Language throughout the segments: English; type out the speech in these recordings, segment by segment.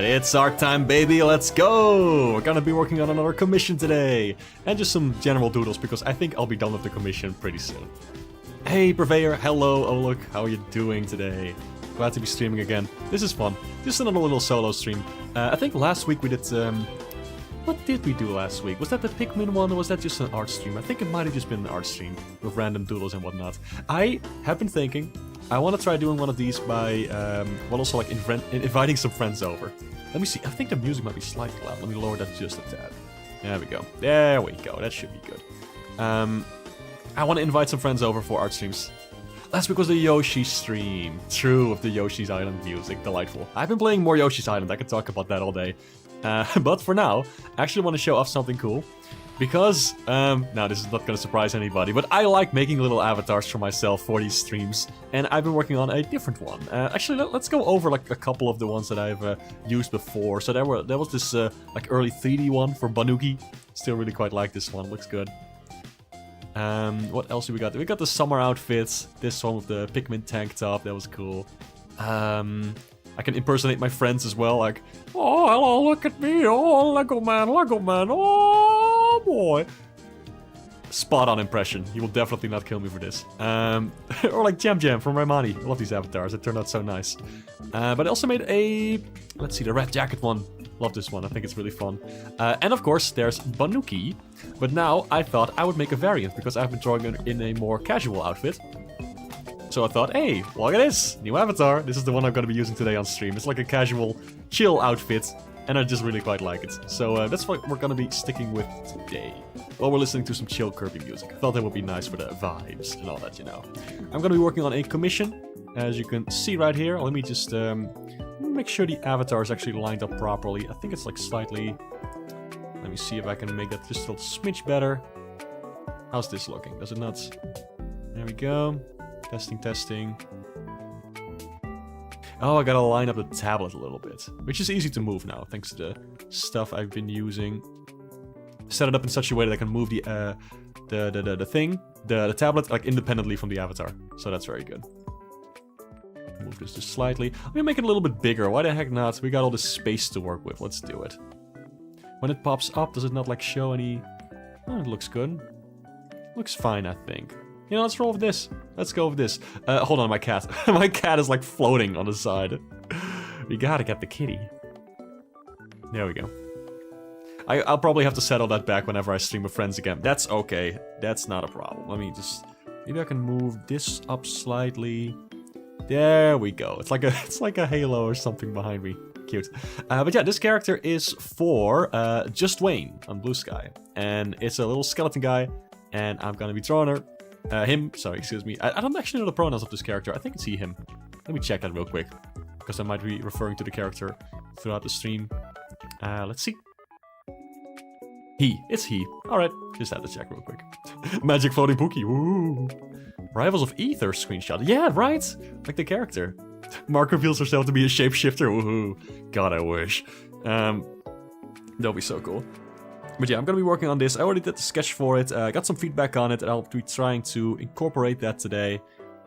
Alright, it's art time, baby, let's go! We're gonna be working on another commission today. And just some general doodles, because I think I'll be done with the commission pretty soon. Hey, Purveyor, hello, Oluk, how are you doing today? Glad to be streaming again. This is fun. Just another little solo stream. I think last week we did, what did we do last week? Was that the Pikmin one, or was that just an art stream? I think it might have just been an art stream, with random doodles and whatnot. I have been thinking, I want to try doing one of these by, well, also like inviting some friends over. Let me see, I think the music might be slightly loud. Let me lower that just a tad. There we go. There we go, that should be good. I want to invite some friends over for art streams. Last week was the Yoshi stream. True, with the Yoshi's Island music. Delightful. I've been playing more Yoshi's Island. I could talk about that all day. But for now, I actually want to show off something cool. Because, now this is not going to surprise anybody, but I like making little avatars for myself for these streams. And I've been working on a different one. Actually, let's go over like a couple of the ones that I've used before. So there was this like early 3D one for Banuki. Still really quite like this one. Looks good. What else do we got? We got the summer outfits. This one with the Pikmin tank top. That was cool. I can impersonate my friends as well. Like, oh, hello, look at me. Oh, Lego man, Lego man. Oh, boy. Spot on impression. You will definitely not kill me for this. Or like Jam Jam from Raimani. I love these avatars. They turned out so nice. But I also made a... Let's see, the red jacket one. Love this one. I think it's really fun. And of course, there's Banuki. But now I thought I would make a variant because I've been drawing in a more casual outfit. So I thought, hey, look at this! New avatar! This is the one I'm going to be using today on stream. It's like a casual, chill outfit. And I just really quite like it. So that's what we're going to be sticking with today. While we're listening to some chill Kirby music. I thought that would be nice for the vibes and all that, you know. I'm going to be working on a commission. As you can see right here. Let me just make sure the avatar is actually lined up properly. I think it's like slightly... Let me see if I can make that just a little smidge better. How's this looking? Does it not... There we go. Testing, testing. Oh, I gotta line up the tablet a little bit. Which is easy to move now, thanks to the stuff I've been using. Set it up in such a way that I can move the tablet, like, independently from the avatar. So that's very good. Move this just slightly. Let me make it a little bit bigger. Why the heck not? We got all this space to work with. Let's do it. When it pops up, does it not, like, show any... Oh, it looks good. Looks fine, I think. You know, let's roll with this. Let's go with this. Hold on, my cat. My cat is, like, floating on the side. We gotta get the kitty. There we go. I'll probably have to settle that back whenever I stream with friends again. That's okay. That's not a problem. Let me just... Maybe I can move this up slightly. There we go. It's like a halo or something behind me. Cute. But yeah, this character is for Just Wayne on Blue Sky. And it's a little skeleton guy. And I'm gonna be drawing her. Him, sorry, excuse me. I don't actually know the pronouns of this character. I think it's he, him. Let me check that real quick. Because I might be referring to the character throughout the stream. Let's see. He. It's he. Alright, just had to check real quick. Magic floating Pookie. Woo! Rivals of Ether screenshot. Yeah, right? Like the character. Mark reveals herself to be a shapeshifter. Woohoo. God, I wish. That'll be so cool. But yeah, I'm gonna be working on this. I already did the sketch for it. I got some feedback on it, and I'll be trying to incorporate that today.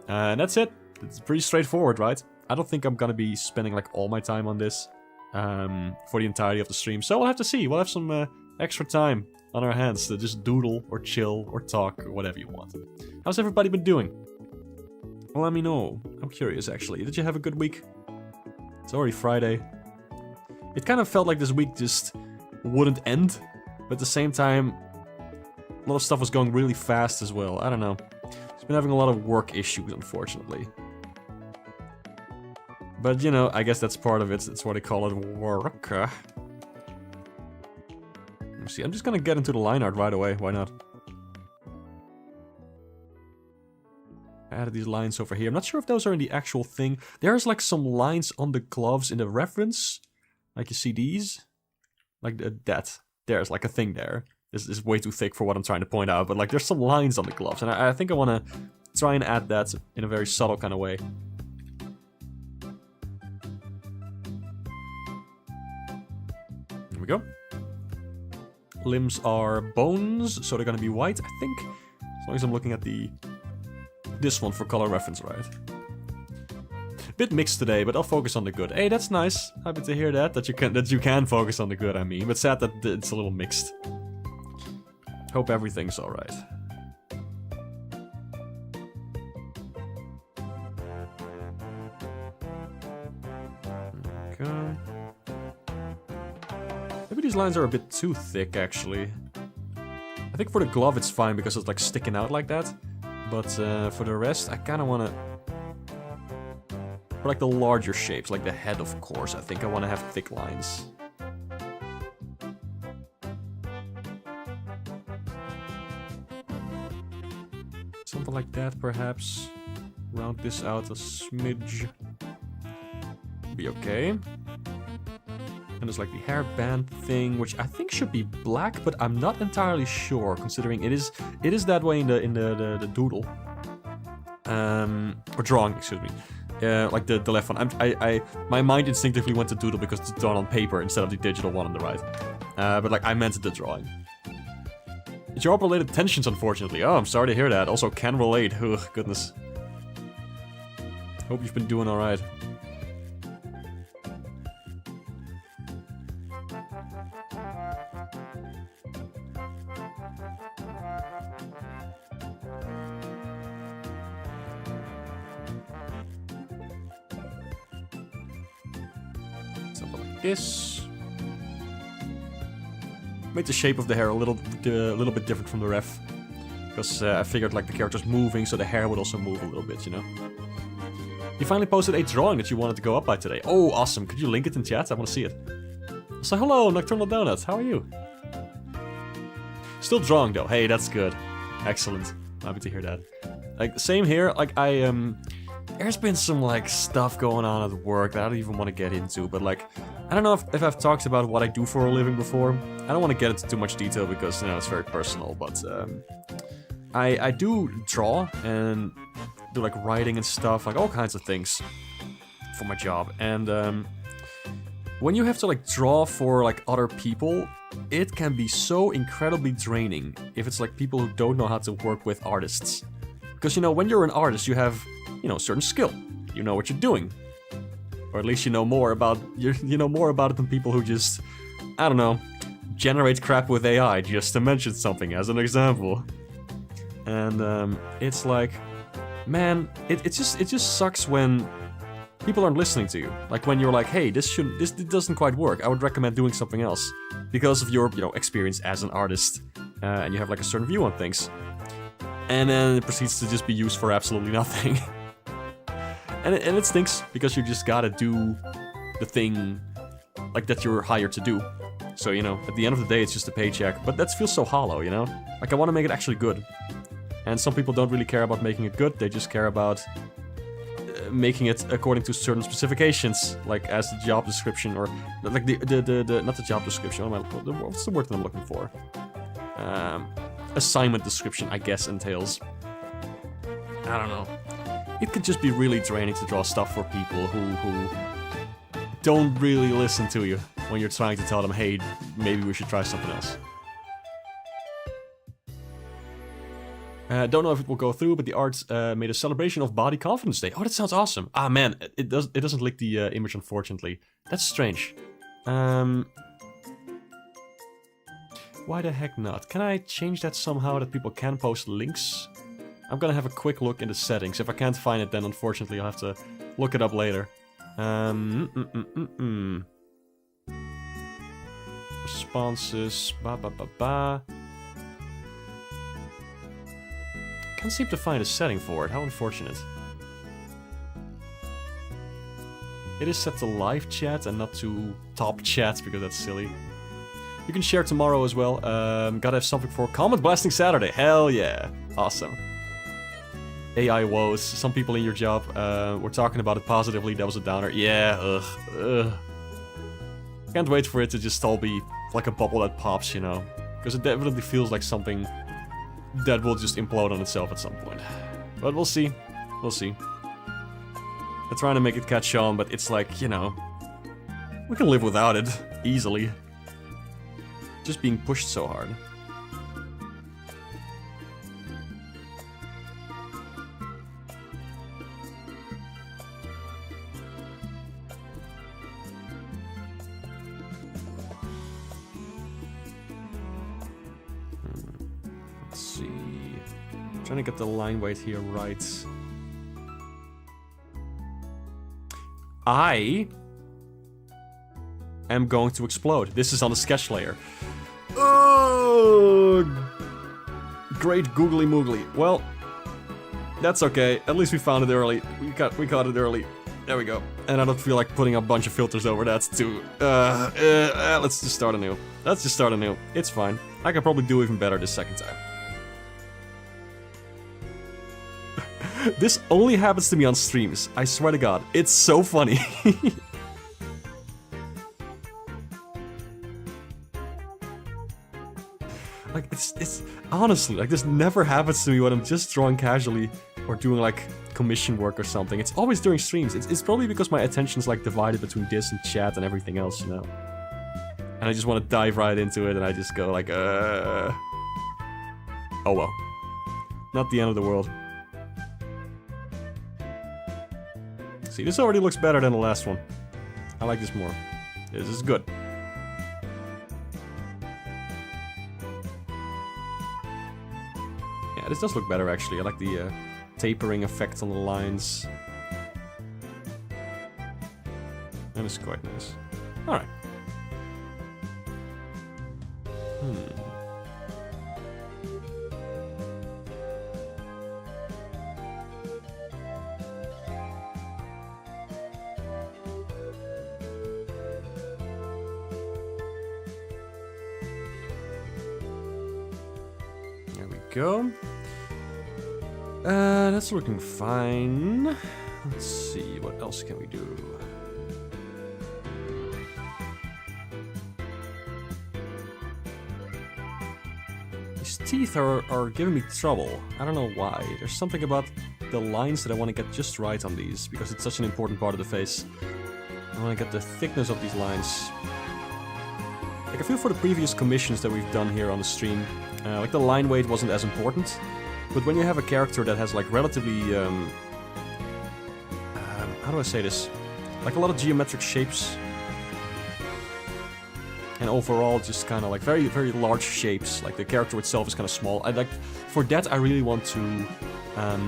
And that's it. It's pretty straightforward, right? I don't think I'm gonna be spending like all my time on this for the entirety of the stream. So we'll have to see. We'll have some extra time on our hands to just doodle or chill or talk or whatever you want. How's everybody been doing? Well, let me know. I'm curious, actually. Did you have a good week? It's already Friday. It kind of felt like this week just wouldn't end. But at the same time, a lot of stuff was going really fast as well. I don't know. Just been having a lot of work issues, unfortunately. But, you know, I guess that's part of it. That's why they call it work. Let me see. I'm just gonna get into the line art right away. Why not? I added these lines over here. I'm not sure if those are in the actual thing. There's like some lines on the gloves in the reference. Like you see these. Like that. There's like a thing there. This is way too thick for what I'm trying to point out, but like there's some lines on the gloves, and I think I want to try and add that in a very subtle kind of way. There we go. Limbs are bones, so they're gonna be white, I think. As long as I'm looking at this one for color reference, right? Bit mixed today, but I'll focus on the good. Hey, that's nice. Happy to hear that. That you can focus on the good, I mean. But sad that it's a little mixed. Hope everything's alright. Okay. Maybe these lines are a bit too thick, actually. I think for the glove it's fine because it's like sticking out like that. But for the rest, I kind of want to... For like the larger shapes, like the head, of course, I think I want to have thick lines. Something like that, perhaps. Round this out a smidge. Be okay. And there's like the hairband thing, which I think should be black, but I'm not entirely sure, considering it is that way in the doodle. Or drawing, excuse me. Like the left one. My mind instinctively went to doodle because it's drawn on paper instead of the digital one on the right. But like I meant the drawing. Job-related tensions, unfortunately. Oh, I'm sorry to hear that. Also, can relate. Ugh, goodness. Hope you've been doing alright. Something like this. Made the shape of the hair a little bit different from the ref. Because I figured like the character's moving, so the hair would also move a little bit, you know. You finally posted a drawing that you wanted to go up by today. Oh, awesome. Could you link it in chat? I want to see it. So hello, Nocturnal Donuts. How are you? Still drawing though. Hey, that's good. Excellent. Happy to hear that. Like, same here. Like, there's been some, like, stuff going on at work that I don't even want to get into, but, like, I don't know if I've talked about what I do for a living before. I don't want to get into too much detail because, you know, it's very personal, but, I do draw and do, like, writing and stuff, like, all kinds of things for my job, and, when you have to, like, draw for, like, other people, it can be so incredibly draining if it's, like, people who don't know how to work with artists. Because, you know, when you're an artist, you have... you know, certain skill. You know what you're doing. Or at least you know more about you know more about it than people who just, I don't know, generate crap with AI, just to mention something as an example. And it's like, man, it just sucks when people aren't listening to you. Like when you're like, hey, this doesn't quite work. I would recommend doing something else because of your, you know, experience as an artist, and you have like a certain view on things. And then it proceeds to just be used for absolutely nothing. And it stinks, because you just gotta do the thing, like, that you're hired to do. So, you know, at the end of the day, it's just a paycheck, but that feels so hollow, you know? Like, I want to make it actually good. And some people don't really care about making it good, they just care about making it according to certain specifications, like as the job description, or, like, the not the job description, what's the word that I'm looking for? Assignment description, I guess, entails. I don't know. It could just be really draining to draw stuff for people who don't really listen to you when you're trying to tell them, hey, maybe we should try something else. Don't know if it will go through, but the arts made a celebration of Body Confidence Day. Oh, that sounds awesome. Ah, man, it doesn't link the image, unfortunately. That's strange. Why the heck not? Can I change that somehow that people can post links? I'm gonna have a quick look in the settings. If I can't find it, then unfortunately I'll have to look it up later. Responses, Can't seem to find a setting for it, how unfortunate. It is set to live chat and not to top chat, because that's silly. You can share tomorrow as well. Gotta have something for Comment Blasting Saturday. Hell yeah. Awesome. AI woes. Some people in your job were talking about it positively. That was a downer. Yeah, ugh. Can't wait for it to just all be like a bubble that pops, you know. Because it definitely feels like something that will just implode on itself at some point. But we'll see. We'll see. They're trying to make it catch on, but it's like, you know, we can live without it easily. Just being pushed so hard. Trying to get the line weight here right. I am going to explode. This is on the sketch layer. Oh, great googly moogly. Well, that's okay. At least we found it early. We caught it early. There we go. And I don't feel like putting a bunch of filters over that too. Let's just start anew. Let's just start anew. It's fine. I can probably do even better this second time. This only happens to me on streams. I swear to God. It's so funny. Like, it's honestly, like, this never happens to me when I'm just drawing casually or doing, like, commission work or something. It's always during streams. It's probably because my attention's, like, divided between this and chat and everything else, you know? And I just want to dive right into it, and I just go, like, Oh, well. Not the end of the world. See, this already looks better than the last one. I like this more. This is good. Yeah, this does look better, actually. I like the tapering effect on the lines. That is quite nice. Alright. There we go. That's looking fine. Let's see, what else can we do? These teeth are giving me trouble. I don't know why. There's something about the lines that I want to get just right on these, because it's such an important part of the face. I want to get the thickness of these lines. Like, I feel for the previous commissions that we've done here on the stream, like the line weight wasn't as important, but when you have a character that has like relatively, how do I say this? Like a lot of geometric shapes, and overall just kind of like very, very large shapes, like the character itself is kind of small. For that I really want to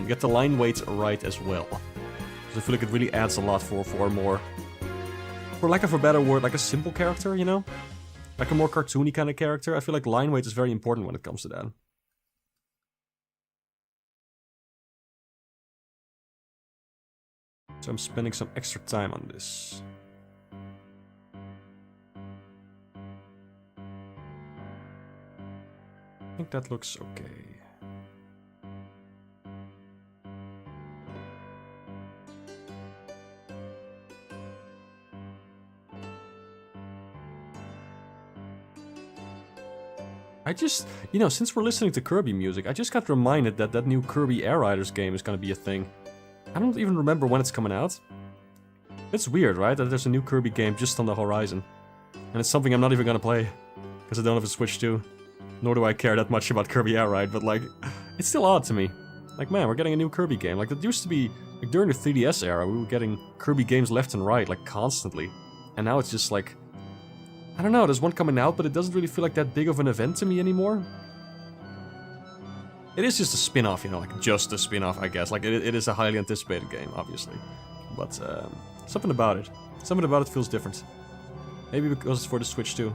get the line weight right as well. Because I feel like it really adds a lot for more, for lack of a better word, like a simple character, you know? Like a more cartoony kind of character. I feel like line weight is very important when it comes to that. So I'm spending some extra time on this. I think that looks okay. I just, you know, since we're listening to Kirby music, I just got reminded that that new Kirby Air Riders game is gonna be a thing. I don't even remember when it's coming out. It's weird, right? That there's a new Kirby game just on the horizon. And it's something I'm not even gonna play. Because I don't have a Switch 2. Nor do I care that much about Kirby Air Ride, but like, it's still odd to me. Like, man, we're getting a new Kirby game. Like, that used to be, like, during the 3DS era, we were getting Kirby games left and right, like, constantly. And now it's just like, I don't know, there's one coming out, but it doesn't really feel like that big of an event to me anymore. It is just a spin-off, you know, like just a spin-off, I guess. Like, it is a highly anticipated game, obviously. But, something about it. Something about it feels different. Maybe because it's for the Switch too.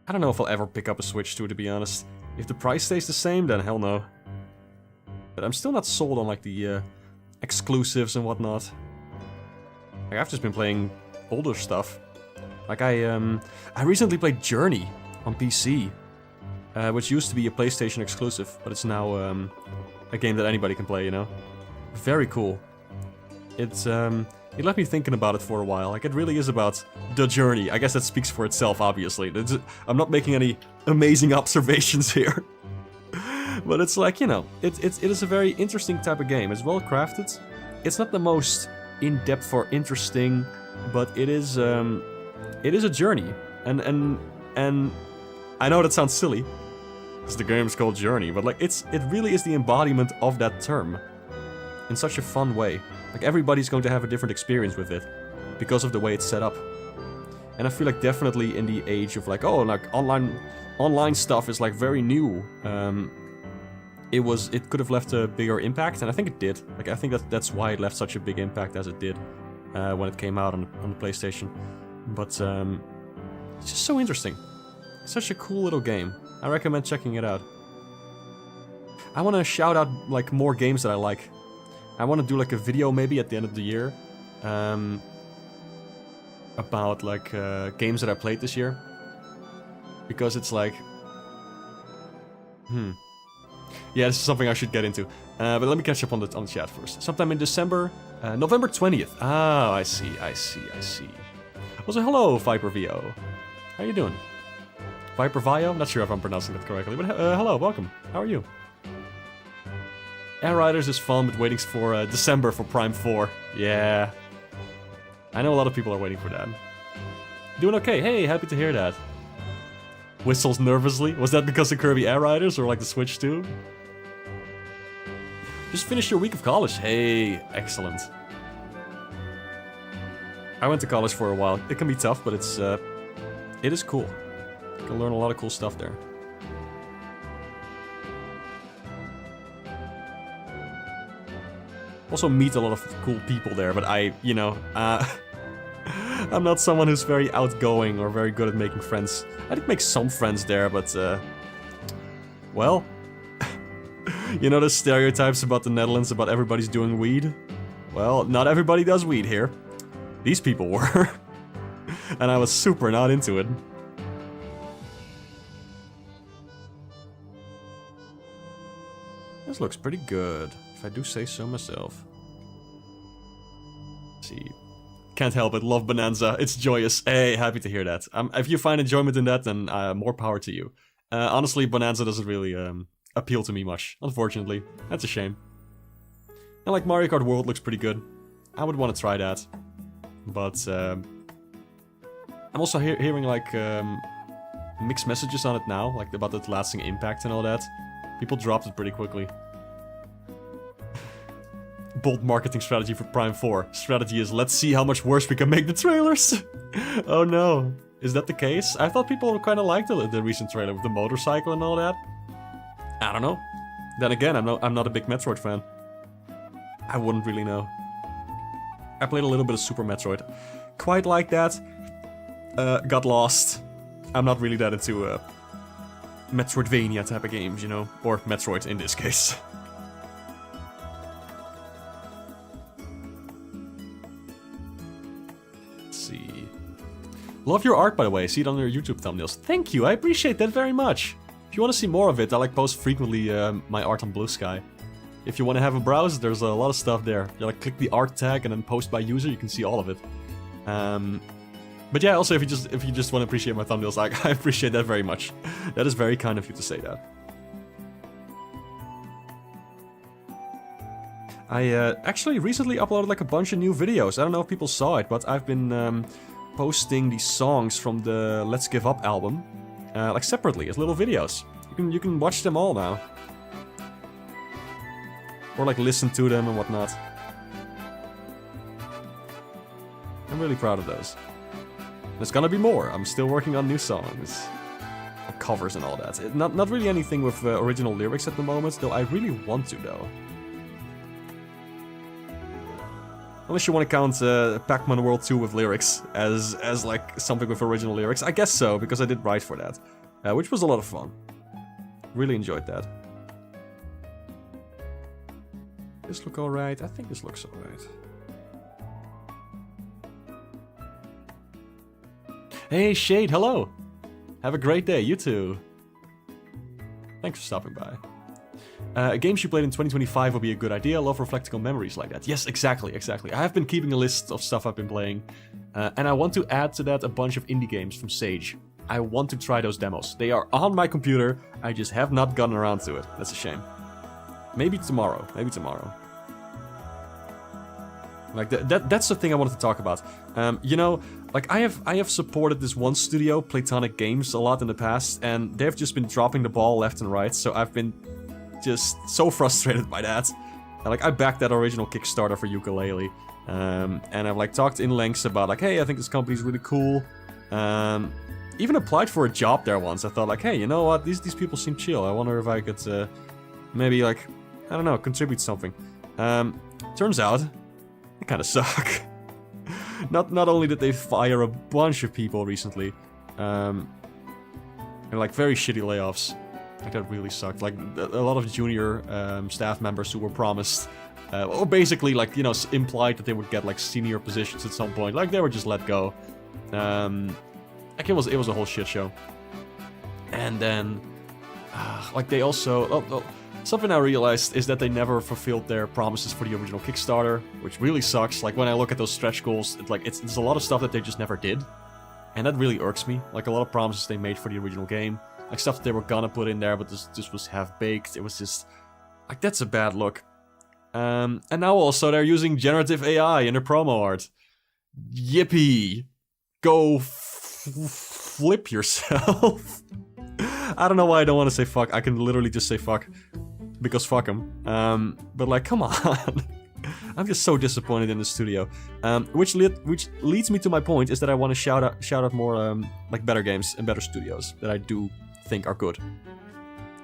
I don't know if I'll ever pick up a Switch 2, to be honest. If the price stays the same, then hell no. But I'm still not sold on, like, the exclusives and whatnot. Like, I've just been playing older stuff. Like, I recently played Journey on PC, which used to be a PlayStation exclusive, but it's now a game that anybody can play, you know? Very cool. It left me thinking about it for a while. Like, it really is about the journey. I guess that speaks for itself, obviously. I'm not making any amazing observations here. But it's like, you know, it is a very interesting type of game. It's well crafted. It's not the most in-depth or interesting, but it is a journey. And I know that sounds silly, because the game is called Journey, but like, it really is the embodiment of that term. In such a fun way. Like, everybody's going to have a different experience with it, because of the way it's set up. And I feel like definitely in the age of like, oh, like online stuff is like very new. It could have left a bigger impact, and I think it did. Like I think that's why it left such a big impact as it did when it came out on the PlayStation. But it's just so interesting. It's such a cool little game. I recommend checking it out. I want to shout out like more games that I like. I want to do like a video maybe at the end of the year about like games that I played this year, because it's like, yeah, this is something I should get into. But let me catch up on the chat first. Sometime in December, November 20th. Oh, I see. Also, hello, Viper VO. How you doing? Viper Vio? Not sure if I'm pronouncing that correctly, but hello, welcome. How are you? Air Riders is fun, but waiting for December for Prime 4. Yeah. I know a lot of people are waiting for that. Doing okay. Hey, happy to hear that. Whistles nervously. Was that because of Kirby Air Riders or like the Switch too? Just finished your week of college. Hey, excellent. I went to college for a while. It can be tough, but it is cool. You can learn a lot of cool stuff there. Also meet a lot of cool people there, but I'm not someone who's very outgoing or very good at making friends. I did make some friends there, but, well, you know the stereotypes about the Netherlands, about everybody's doing weed? Well, not everybody does weed here. These people were. And I was super not into it. This looks pretty good, if I do say so myself. Let's see. Can't help it, love Bonanza, it's joyous. Hey, happy to hear that. If you find enjoyment in that, then more power to you. Honestly, Bonanza doesn't really appeal to me much, unfortunately. That's a shame. And like Mario Kart World looks pretty good. I would want to try that. But I'm also hearing like mixed messages on it now, like about the lasting impact and all that. People dropped it pretty quickly. Bold marketing strategy for Prime 4. Strategy is, let's see how much worse we can make the trailers. Oh no. Is that the case? I thought people kind of liked the recent trailer with the motorcycle and all that. I don't know. Then again, I'm not a big Metroid fan. I wouldn't really know. I played a little bit of Super Metroid. Quite like that. Got lost. I'm not really that into Metroidvania type of games, you know? Or Metroid in this case. Let's see. Love your art, by the way. See it on your YouTube thumbnails. Thank you, I appreciate that very much. If you want to see more of it, I like post frequently my art on Blue Sky. If you want to have a browse, there's a lot of stuff there. You like click the art tag and then post by user, you can see all of it. But yeah, also if you just want to appreciate my thumbnails, I appreciate that very much. That is very kind of you to say that. I actually recently uploaded like a bunch of new videos. I don't know if people saw it, but I've been posting the songs from the Let's Give Up album, like separately as little videos. You can watch them all now, or like listen to them and whatnot. I'm really proud of those. There's gonna be more. I'm still working on new songs, covers and all that. Not really anything with original lyrics at the moment, though I really want to though. Unless you want to count Pac-Man World 2 with lyrics as like something with original lyrics. I guess so, because I did write for that. Which was a lot of fun. Really enjoyed that. This look alright? I think this looks alright. Hey Shade, hello! Have a great day, you too. Thanks for stopping by. A game she played in 2025 would be a good idea. I love reflecting on memories like that. Yes, exactly. I have been keeping a list of stuff I've been playing. And I want to add to that a bunch of indie games from Sage. I want to try those demos. They are on my computer. I just have not gotten around to it. That's a shame. Maybe tomorrow. Like that's the thing I wanted to talk about. You know, like I have supported this one studio, Platonic Games, a lot in the past, and they've just been dropping the ball left and right. So I've been just so frustrated by that. Like I backed that original Kickstarter for Yooka-Laylee, and I've like talked in lengths about like, hey, I think this company's really cool, Even applied for a job there once. I thought like, hey, you know what? These people seem chill. I wonder if I could maybe like, I don't know, contribute something. Turns out, they kind of suck. Not only did they fire a bunch of people recently, and like very shitty layoffs. Like that really sucked. Like a lot of junior staff members who were promised, or basically like, you know, implied that they would get like senior positions at some point. Like they were just let go. Like it was a whole shit show. And then, like they also, something I realized is that they never fulfilled their promises for the original Kickstarter, which really sucks. Like when I look at those stretch goals, it's a lot of stuff that they just never did. And that really irks me. Like a lot of promises they made for the original game. Like stuff that they were gonna put in there, but this was half-baked. It was just... like, that's a bad look. And now also they're using generative AI in their promo art. Yippee! Go flip yourself. I don't know why I don't want to say fuck. I can literally just say fuck. Because fuck them. But like, come on. I'm just so disappointed in the studio. Which leads me to my point, is that I want to shout out more like better games and better studios that I do think are good.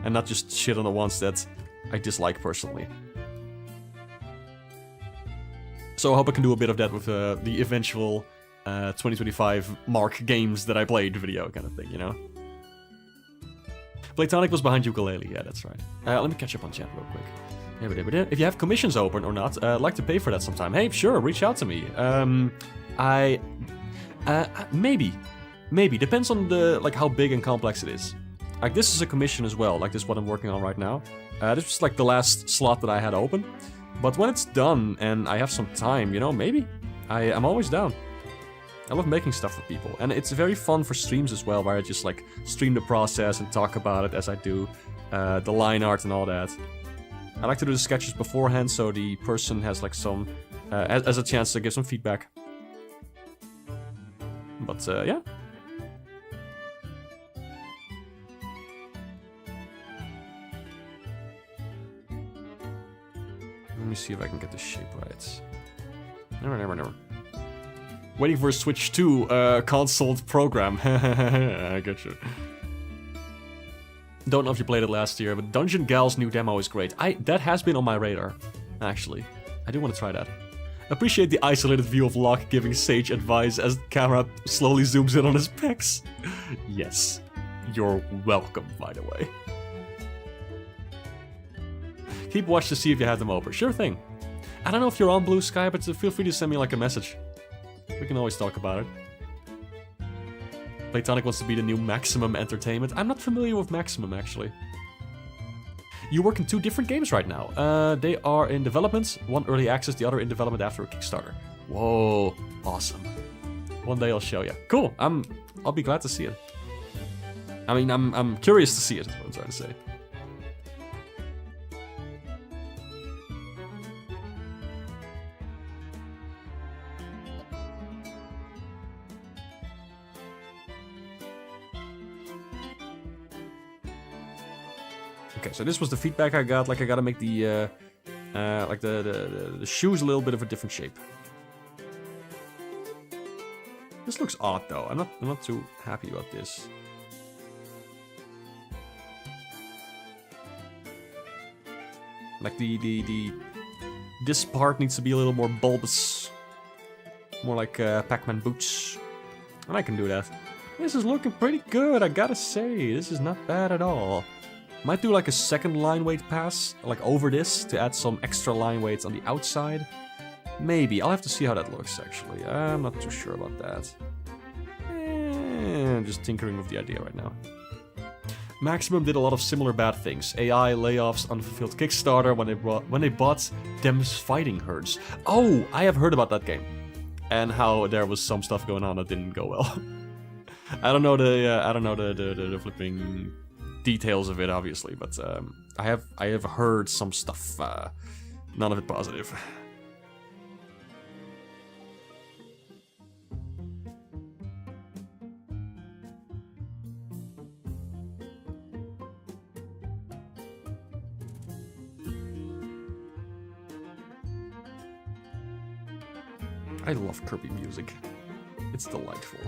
And not just shit on the ones that I dislike personally. So I hope I can do a bit of that with the eventual 2025 Mark games that I played video kind of thing, you know? Playtonic was behind Yooka-Laylee, yeah, that's right. Let me catch up on chat real quick. If you have commissions open or not, I'd like to pay for that sometime. Hey, sure, reach out to me. Maybe. Depends on the like how big and complex it is. Like this is a commission as well, like this is what I'm working on right now. This was like the last slot that I had open. But when it's done and I have some time, you know, maybe. I'm always down. I love making stuff for people. And it's very fun for streams as well, where I just like stream the process and talk about it as I do the line art and all that. I like to do the sketches beforehand, so the person has like some, as a chance to give some feedback. But yeah. Let me see if I can get the shape right. Never. Waiting for a Switch 2 console program. I get you. Don't know if you played it last year, but Dungeon Gal's new demo is great. That has been on my radar, actually. I do want to try that. Appreciate the isolated view of Locke giving sage advice as the camera slowly zooms in on his pecs. Yes. You're welcome, by the way. Keep watch to see if you have them open. Sure thing. I don't know if you're on Blue Sky, but feel free to send me like a message. We can always talk about it. Playtonic wants to be the new Maximum Entertainment. I'm not familiar with Maximum, actually. You work in 2 different games right now. They are in development. One early access, the other in development after a Kickstarter. Whoa, awesome. One day I'll show you. Cool. I'll be glad to see it. I mean, I'm curious to see it, is what I'm trying to say. Okay, so this was the feedback I got. Like I gotta make the like the shoes a little bit of a different shape. This looks odd though. I'm not too happy about this. Like this part needs to be a little more bulbous, more like Pac-Man boots, and I can do that. This is looking pretty good. I gotta say, this is not bad at all. Might do like a second line weight pass, like over this, to add some extra line weights on the outside. Maybe. I'll have to see how that looks, actually. I'm not too sure about that. I'm just tinkering with the idea right now. Maximum did a lot of similar bad things. AI, layoffs, unfulfilled Kickstarter when they bought Them's Fighting Herds. Oh, I have heard about that game. And how there was some stuff going on that didn't go well. I don't know the flipping details of it, obviously, but I have heard some stuff, none of it positive. I love Kirby music. It's delightful.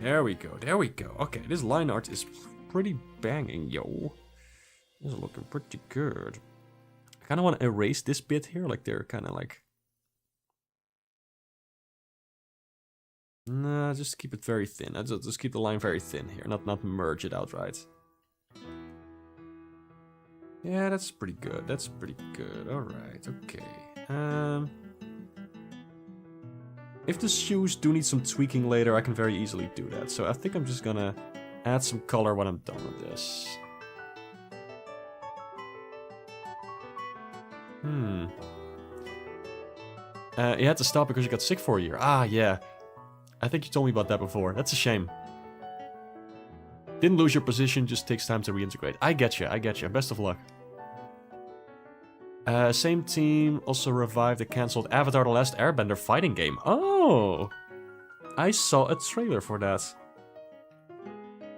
There we go, there we go. Okay, this line art is pretty banging, yo. This is looking pretty good. I kind of want to erase this bit here, like they're kind of like... Nah, just keep it very thin. Just keep the line very thin here, not merge it outright. Yeah, that's pretty good. That's pretty good. All right, okay. If the shoes do need some tweaking later, I can very easily do that. So I think I'm just gonna add some color when I'm done with this. You had to stop because you got sick for a year. Ah, yeah. I think you told me about that before. That's a shame. Didn't lose your position, just takes time to reintegrate. I get you, I get you. Best of luck. Same team also revived the cancelled Avatar: The Last Airbender fighting game. Oh! I saw a trailer for that.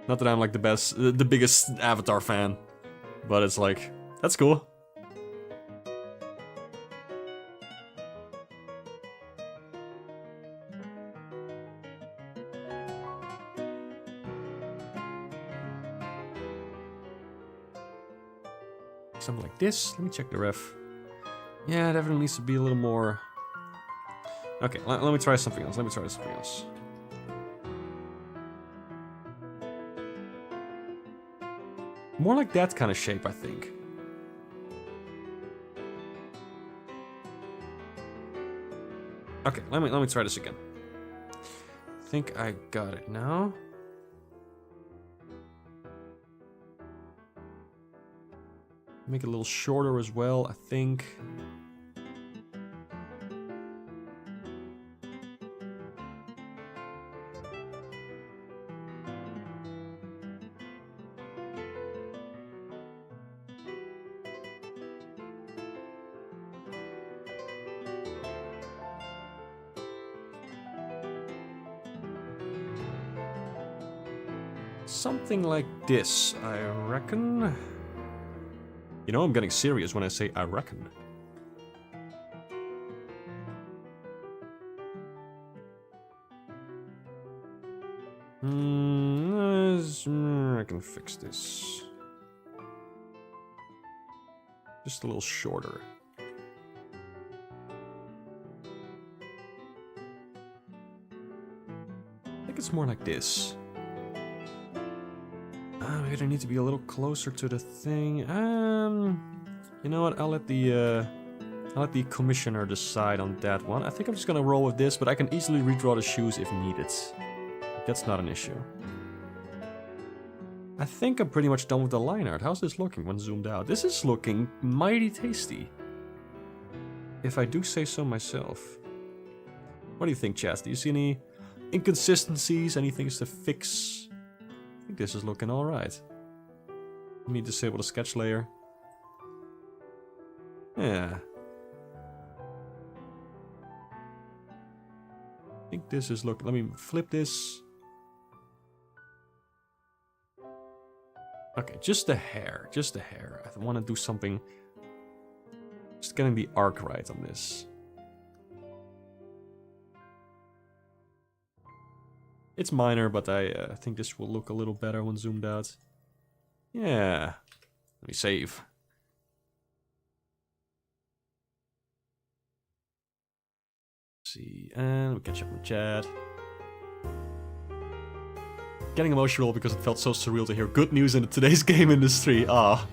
Not that I'm like the biggest Avatar fan. But it's like, that's cool. Something like this. Let me check the ref. Yeah, it definitely needs to be a little more... Okay, let me try something else. More like that kind of shape, I think. Okay, let me try this again. I think I got it now. Make it a little shorter as well, I think. Something like this, I reckon. You know I'm getting serious when I say I reckon. I can fix this. Just a little shorter. I think it's more like this. Maybe I need to be a little closer to the thing. You know what? I'll let the commissioner decide on that one. I think I'm just gonna roll with this, but I can easily redraw the shoes if needed. That's not an issue. I think I'm pretty much done with the line art. How's this looking when zoomed out? This is looking mighty tasty. If I do say so myself. What do you think, Chaz? Do you see any inconsistencies? Any things to fix? I think this is looking alright. Let me disable the sketch layer. Yeah. I think this is looking... Let me flip this. Okay, just a hair. Just a hair. I want to do something... Just getting the arc right on this. It's minor, but I think this will look a little better when zoomed out. Yeah. Let me save. Let's see, and we catch up with chat. Getting emotional because it felt so surreal to hear good news in today's game industry. Ah.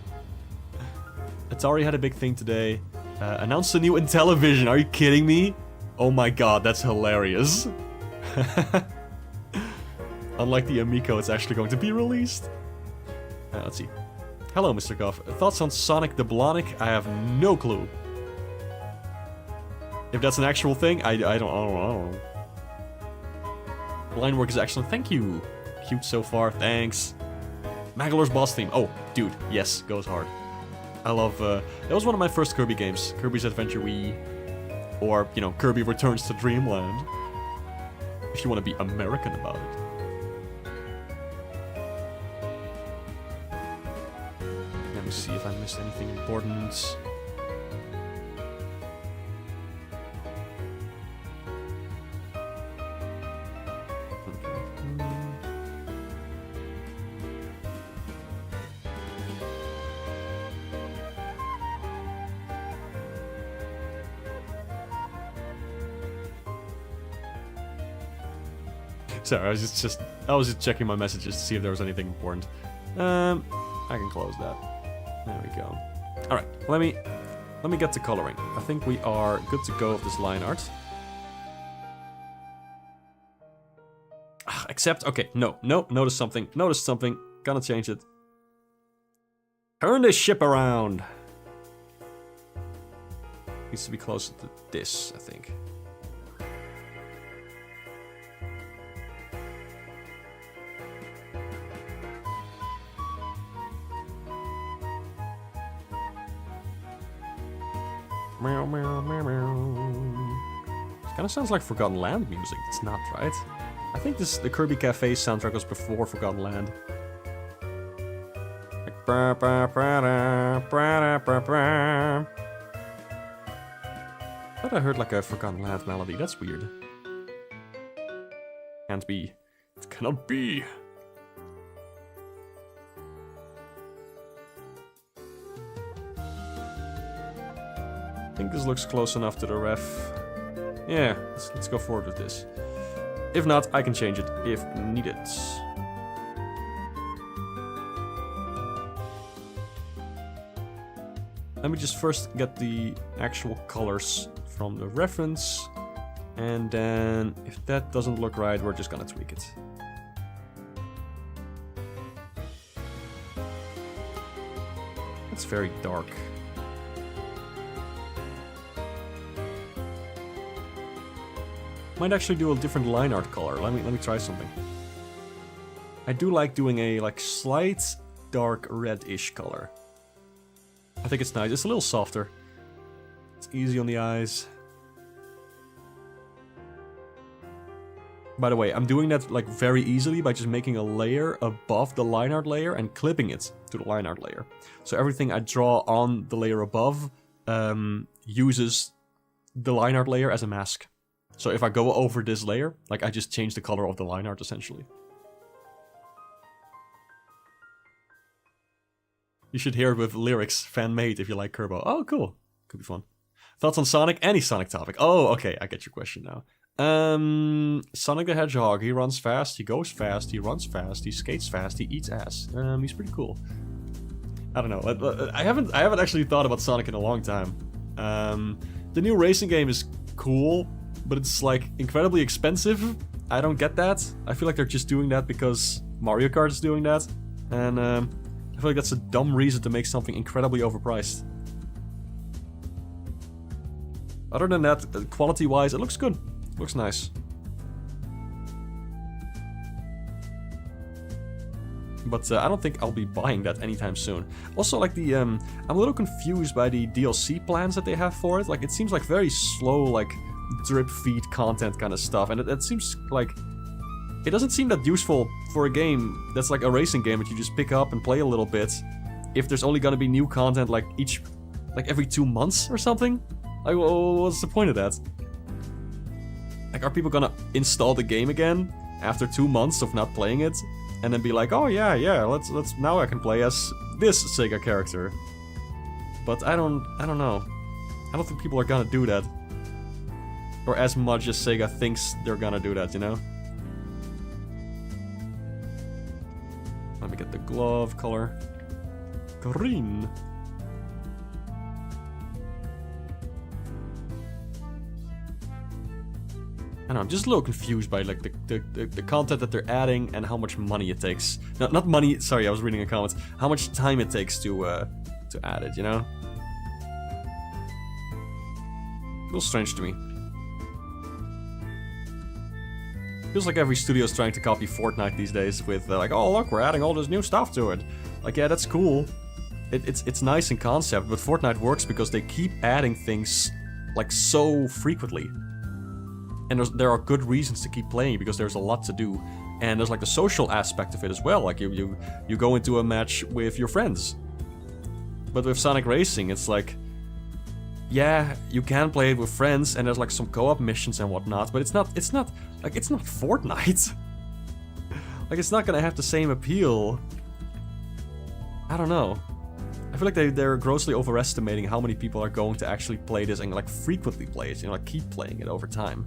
Atari had a big thing today. Announced a new Intellivision. Are you kidding me? Oh my god, that's hilarious. Unlike the Amico, it's actually going to be released. Let's see. Hello, Mr. Goff. Thoughts on Sonic the Blonic? I have no clue. If that's an actual thing, I don't know. Line work is excellent. Thank you. Cute so far. Thanks. Magalor's boss theme. Oh, dude. Yes, goes hard. I love... that was one of my first Kirby games. Kirby's Adventure Wii. Or, you know, Kirby Returns to Dreamland. If you want to be American about it. Let me see if I missed anything important. Sorry, I was just checking my messages to see if there was anything important. I can close that. There we go. All right, let me get to coloring. I think we are good to go with this line art. Except, okay, no, notice something, gonna change it. Turn this ship around. Needs to be closer to this, I think. Meow, meow, meow, meow. It kind of sounds like Forgotten Land music. It's not, right? I think the Kirby Cafe soundtrack was before Forgotten Land. Like, I thought I heard like a Forgotten Land melody. That's weird. Can't be. It cannot be. I think this looks close enough to the ref. Yeah, let's go forward with this. If not, I can change it if needed. Let me just first get the actual colors from the reference. And then, if that doesn't look right, we're just gonna tweak it. It's very dark. Might actually do a different line art color. Let me try something. I do like doing a like slight dark reddish color. I think it's nice. It's a little softer. It's easy on the eyes. By the way, I'm doing that like very easily by just making a layer above the line art layer and clipping it to the line art layer. So everything I draw on the layer above uses the line art layer as a mask. So if I go over this layer, like I just change the color of the line art essentially. You should hear it with lyrics, fan-made if you like Kerbo. Oh, cool. Could be fun. Thoughts on Sonic? Any Sonic topic. Oh, okay, I get your question now. Sonic the Hedgehog, he runs fast, he goes fast, he runs fast, he skates fast, he eats ass. He's pretty cool. I don't know. I haven't actually thought about Sonic in a long time. The new racing game is cool, but it's like incredibly expensive. I don't get that. I feel like they're just doing that because Mario Kart is doing that. And I feel like that's a dumb reason to make something incredibly overpriced. Other than that, quality-wise, it looks good. It looks nice. But I don't think I'll be buying that anytime soon. Also, like the I'm a little confused by the DLC plans that they have for it. Like, it seems like very slow, like drip feed content kind of stuff, and it seems like it doesn't seem that useful for a game that's like a racing game that you just pick up and play a little bit. If there's only gonna be new content like every 2 months or something, like what's the point of that? Like, are people gonna install the game again after 2 months of not playing it, and then be like, oh yeah, let's now I can play as this Sega character? But I don't know. I don't think people are gonna do that. Or as much as Sega thinks they're gonna do that, you know? Let me get the glove color. Green. I don't know, I'm just a little confused by like the content that they're adding and how much money it takes. No, not money, sorry, I was reading a comment. How much time it takes to add it, you know? A little strange to me. Feels like every studio is trying to copy Fortnite these days with like, oh look, we're adding all this new stuff to it. Like, yeah, that's cool. It's nice in concept, but Fortnite works because they keep adding things like so frequently. And there are good reasons to keep playing because there's a lot to do. And there's like the social aspect of it as well. Like you go into a match with your friends. But with Sonic Racing, it's like, yeah, you can play it with friends and there's like some co-op missions and whatnot, but it's not Fortnite. Like, it's not gonna have the same appeal. I don't know. I feel like they're grossly overestimating how many people are going to actually play this and like frequently play it, you know, like keep playing it over time.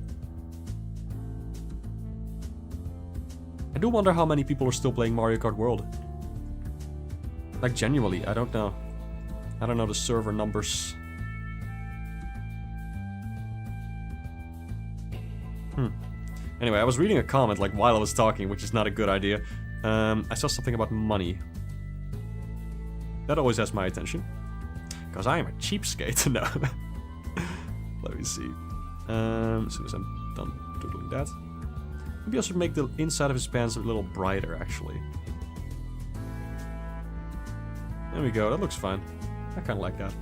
do wonder how many people are still playing Mario Kart World. Like, genuinely, I don't know. I don't know the server numbers. Anyway, I was reading a comment like while I was talking, which is not a good idea. I saw something about money. That always has my attention. Because I am a cheapskate. No. Let me see. As soon as I'm done doing that. Maybe I should make the inside of his pants a little brighter, actually. There we go, that looks fine. I kind of like that.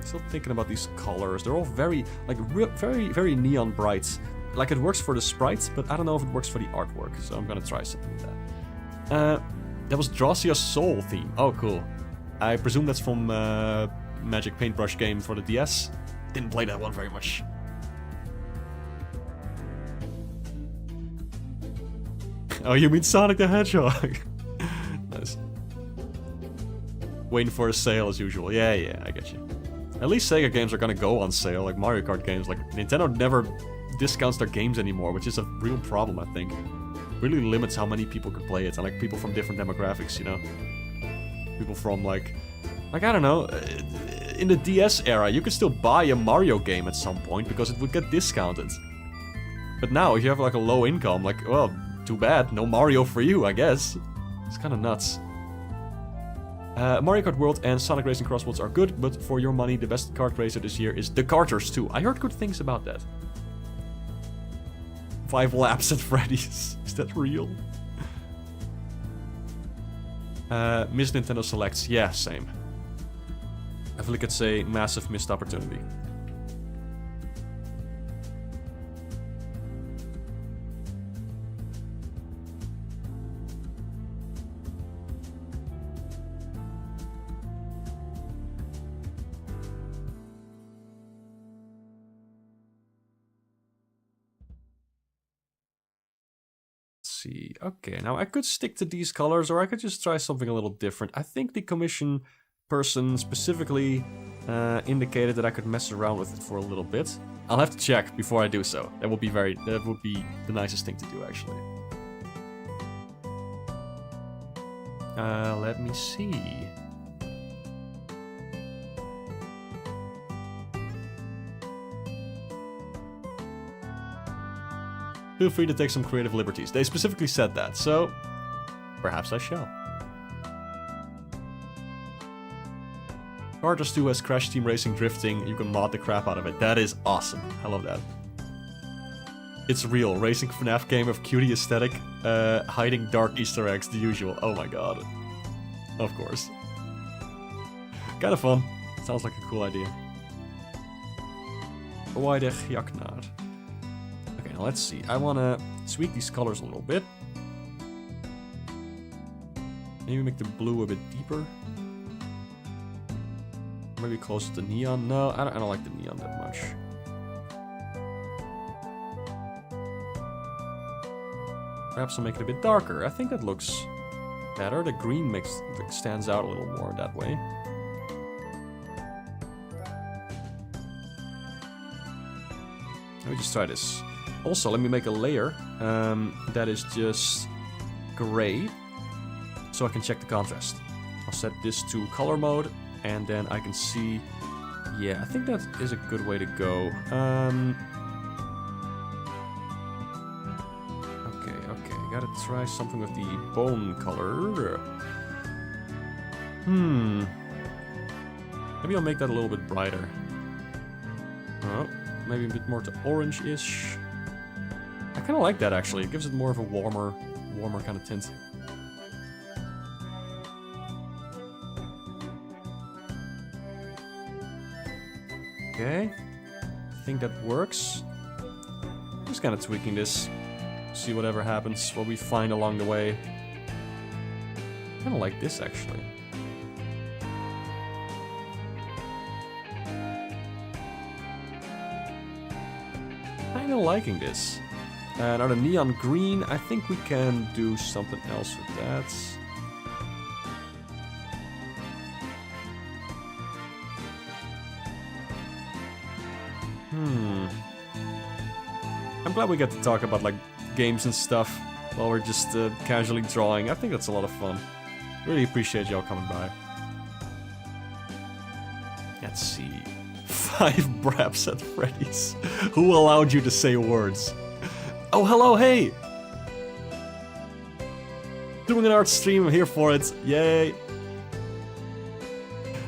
Still thinking about these colors. They're all very, like, very neon bright. Like, it works for the sprites, but I don't know if it works for the artwork. So I'm gonna try something with that. That was Drasia's Soul theme. Oh, cool. I presume that's from Magic Paintbrush game for the DS. Didn't play that one very much. Oh, you mean Sonic the Hedgehog? Nice. Waiting for a sale as usual. Yeah, I get you. At least Sega games are gonna go on sale, like Mario Kart games. Like, Nintendo never discounts their games anymore, which is a real problem, I think. Really limits how many people could play it, and like people from different demographics, you know? People from like I don't know, in the DS era, you could still buy a Mario game at some point because it would get discounted. But now, if you have like a low income, like, well, too bad, no Mario for you, I guess. It's kind of nuts. Mario Kart World and Sonic Racing Cross Worlds are good, but for your money, the best kart racer this year is The Karters 2. I heard good things about that. 5 laps at Freddy's. Is that real? Miss Nintendo Selects. Yeah, same. I feel like it's a massive missed opportunity. See. Okay, now I could stick to these colors, or I could just try something a little different. I think the commission person specifically indicated that I could mess around with it for a little bit. I'll have to check before I do so. That would be the nicest thing to do, actually. Let me see. Feel free to take some creative liberties. They specifically said that, so perhaps I shall. Karters 2 has Crash Team Racing drifting. You can mod the crap out of it. That is awesome. I love that. It's real. Racing FNAF game of cutie aesthetic, hiding dark Easter eggs, the usual. Oh my god. Of course. Kind of fun. Sounds like a cool idea. Weidig Jaknaar. Okay, now let's see. I want to tweak these colors a little bit. Maybe make the blue a bit deeper. Maybe closer to neon. No, I don't like the neon that much. Perhaps I'll make it a bit darker. I think that looks better. The green stands out a little more that way. Let me just try this. Also, let me make a layer that is just gray, so I can check the contrast. I'll set this to color mode, and then I can see. Yeah, I think that is a good way to go. Okay, gotta try something with the bone color. Maybe I'll make that a little bit brighter. Oh, maybe a bit more to orange-ish. I kind of like that, actually. It gives it more of a warmer kind of tint. Okay, I think that works. Just kind of tweaking this. See whatever happens, what we find along the way. I kind of like this, actually. Kind of liking this. Now the neon green, I think we can do something else with that. I'm I'm glad we get to talk about like games and stuff while we're just casually drawing. I think that's a lot of fun. Really appreciate y'all coming by. Let's see. 5 Braps at Freddy's. Who allowed you to say words? Oh, hello, hey! Doing an art stream, I'm here for it. Yay!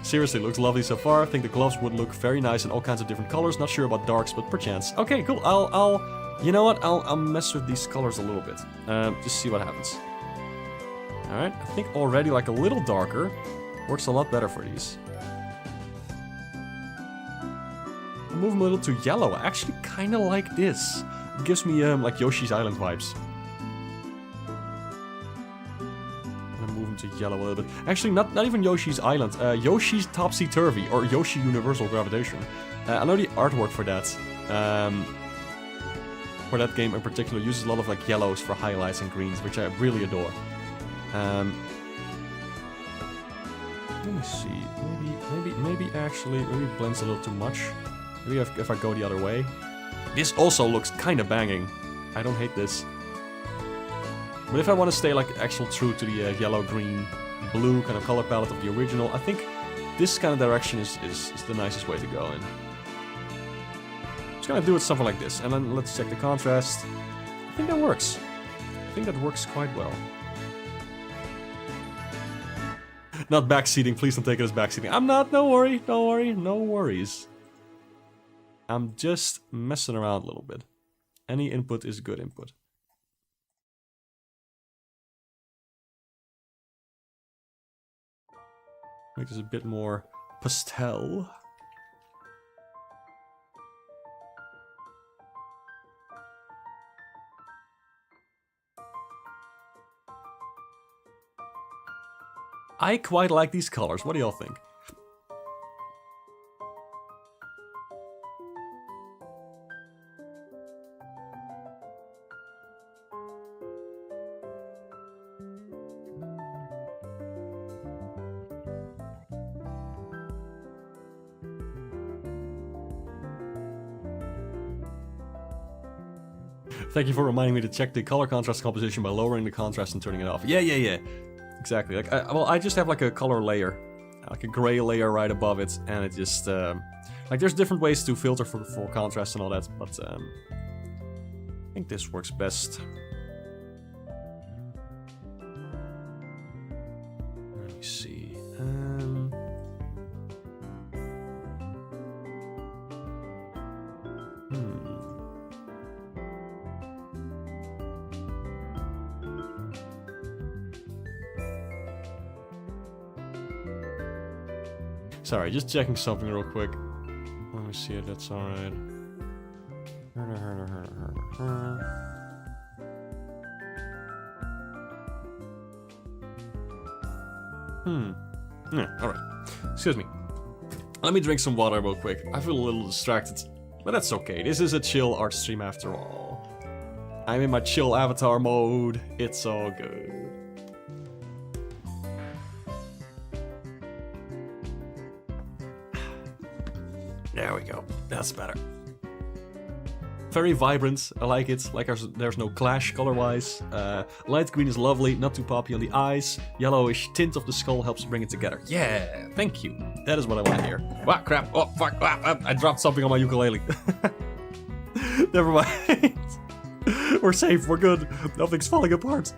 Seriously, looks lovely so far. I think the gloves would look very nice in all kinds of different colors. Not sure about darks, but perchance. Okay, cool. You know what? I'll mess with these colors a little bit. Just see what happens. Alright, I think already like a little darker works a lot better for these. I'll move them a little to yellow. I actually kind of like this. It gives me like Yoshi's Island vibes. I'm gonna move them to yellow a little bit. Actually, not even Yoshi's Island. Yoshi's Topsy-Turvy or Yoshi Universal Gravitation. I know the artwork for that. For that game in particular uses a lot of like yellows for highlights and greens, which I really adore. Let me see. Maybe it blends a little too much. Maybe if I go the other way. This also looks kind of banging. I don't hate this. But if I want to stay like actual true to the yellow, green, blue kind of color palette of the original, I think this kind of direction is the nicest way to go in. Just gonna do it something like this, and then let's check the contrast. I think that works. I think that works quite well. Not backseating, please don't take it as backseating. I'm not, don't worry, no worries. I'm just messing around a little bit. Any input is good input. Make this a bit more pastel. I quite like these colors. What do y'all think? Thank you for reminding me to check the color contrast composition by lowering the contrast and turning it off. Yeah. Exactly. Like, I just have like a color layer, like a gray layer right above it, and it just like there's different ways to filter for full contrast and all that, but I think this works best. Let me see. Sorry, just checking something real quick. Let me see if that's alright. Yeah, alright. Excuse me. Let me drink some water real quick. I feel a little distracted, but that's okay. This is a chill art stream after all. I'm in my chill avatar mode. It's all good. There we go. That's better. Very vibrant. I like it. Like there's no clash color-wise. Light green is lovely, not too poppy on the eyes. Yellowish tint of the skull helps bring it together. Yeah, thank you. That is what I want here. Ah, crap. Oh, fuck. I dropped something on my ukulele. Never mind. We're safe. We're good. Nothing's falling apart.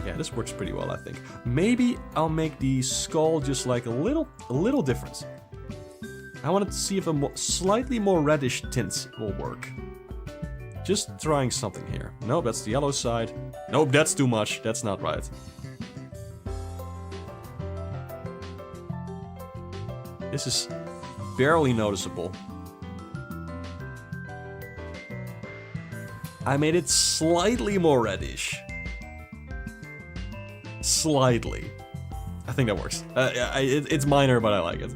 Yeah, this works pretty well, I think. Maybe I'll make the skull just like a little different. I wanted to see if a slightly more reddish tint will work. Just trying something here. Nope, that's the yellow side. Nope, that's too much. That's not right. This is barely noticeable. I made it slightly more reddish. Slightly. I think that works. It's minor, but I like it.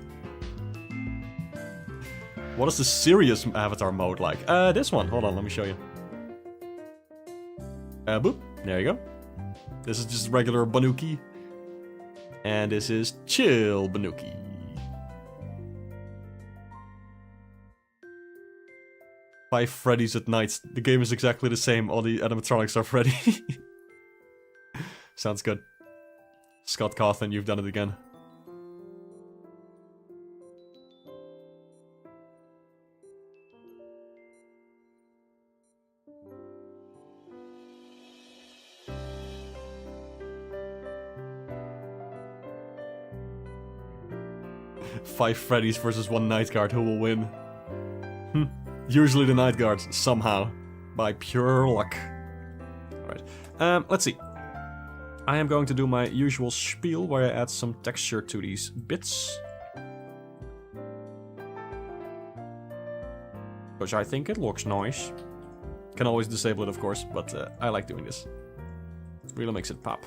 What is the serious avatar mode like? This one. Hold on, let me show you. Boop. There you go. This is just regular Banuki. And this is chill Banuki. Five Freddy's at night. The game is exactly the same. All the animatronics are Freddy. Sounds good. Scott Cawthon, you've done it again. Five Freddy's versus one Night Guard. Who will win? Usually the Night Guard, somehow. By pure luck. Alright. Let's see. I am going to do my usual spiel where I add some texture to these bits. Because I think it looks nice. Can always disable it, of course, but I like doing this. Really makes it pop.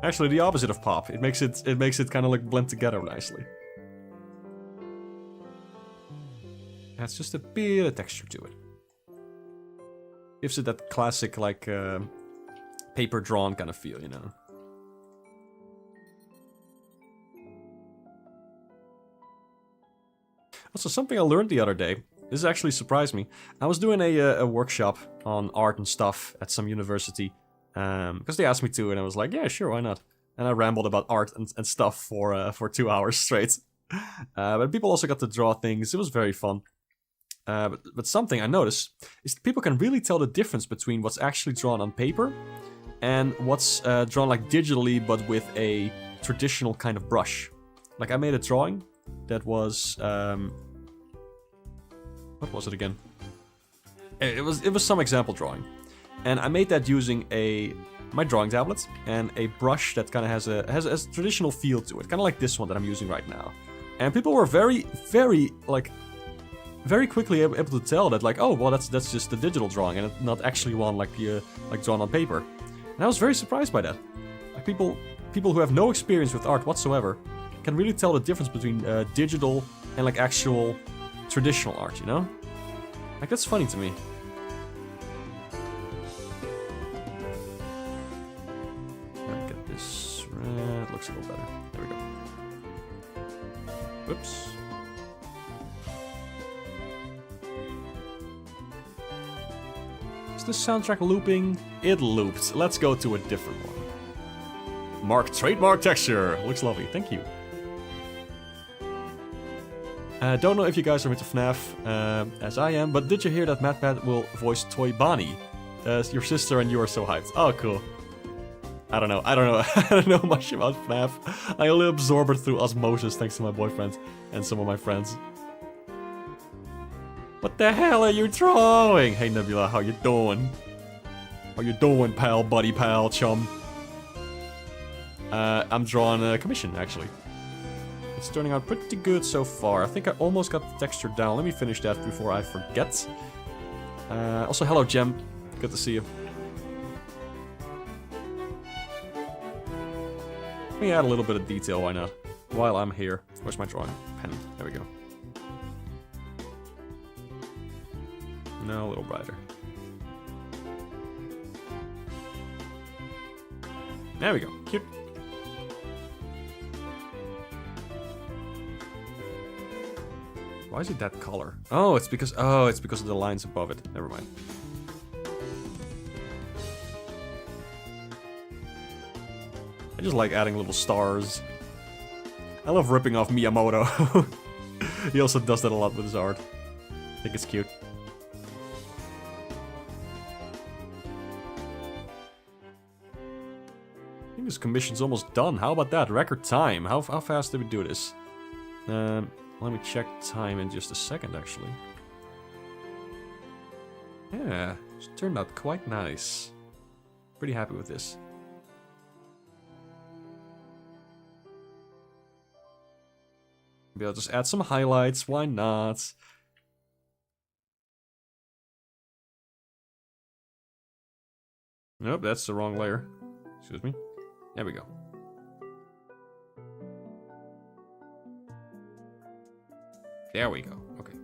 Actually, the opposite of pop. It makes it kind of like blend together nicely. Adds just a bit of texture to it. Gives it that classic, like, paper drawn kind of feel, you know. Also, something I learned the other day. This actually surprised me. I was doing a workshop on art and stuff at some university. Because they asked me to, and I was like, yeah, sure, why not? And I rambled about art and stuff for 2 hours straight. But people also got to draw things. It was very fun. But something I noticed is that people can really tell the difference between what's actually drawn on paper and what's drawn like digitally, but with a traditional kind of brush. Like I made a drawing that was what was it again? It was some example drawing, and I made that using my drawing tablet and a brush that kind of has a traditional feel to it, kind of like this one that I'm using right now. And people were very quickly able to tell that, like, oh, well, that's just a digital drawing and not actually one like drawn on paper. And I was very surprised by that. Like people who have no experience with art whatsoever can really tell the difference between digital and like actual traditional art, you know? Like that's funny to me. Get this red. Looks a little better. There we go. Whoops. The soundtrack looping? It looped. Let's go to a different one. Trademark texture. Looks lovely. Thank you. Don't know if you guys are into FNAF, as I am, but did you hear that MatPat will voice Toy Bonnie? Your sister and you are so hyped. Oh, cool. I don't know. I don't know much about FNAF. I only absorb it through osmosis thanks to my boyfriend and some of my friends. What the hell are you drawing? Hey Nebula, how you doing? How you doing, pal, buddy, pal, chum? I'm drawing a commission, actually. It's turning out pretty good so far. I think I almost got the texture down. Let me finish that before I forget. Also, hello, Gem. Good to see you. Let me add a little bit of detail, why not? While I'm here. Where's my drawing pen? There we go. No, a little brighter. There we go. Cute. Why is it that color? Oh, it's because of the lines above it. Never mind. I just like adding little stars. I love ripping off Miyamoto. He also does that a lot with his art. I think it's cute. I think this commission's almost done. How about that? Record time. How fast did we do this? Let me check time in just a second, actually. Yeah, it turned out quite nice. Pretty happy with this. Maybe I'll just add some highlights. Why not? Nope, that's the wrong layer. Excuse me. There we go. There we go. Okay.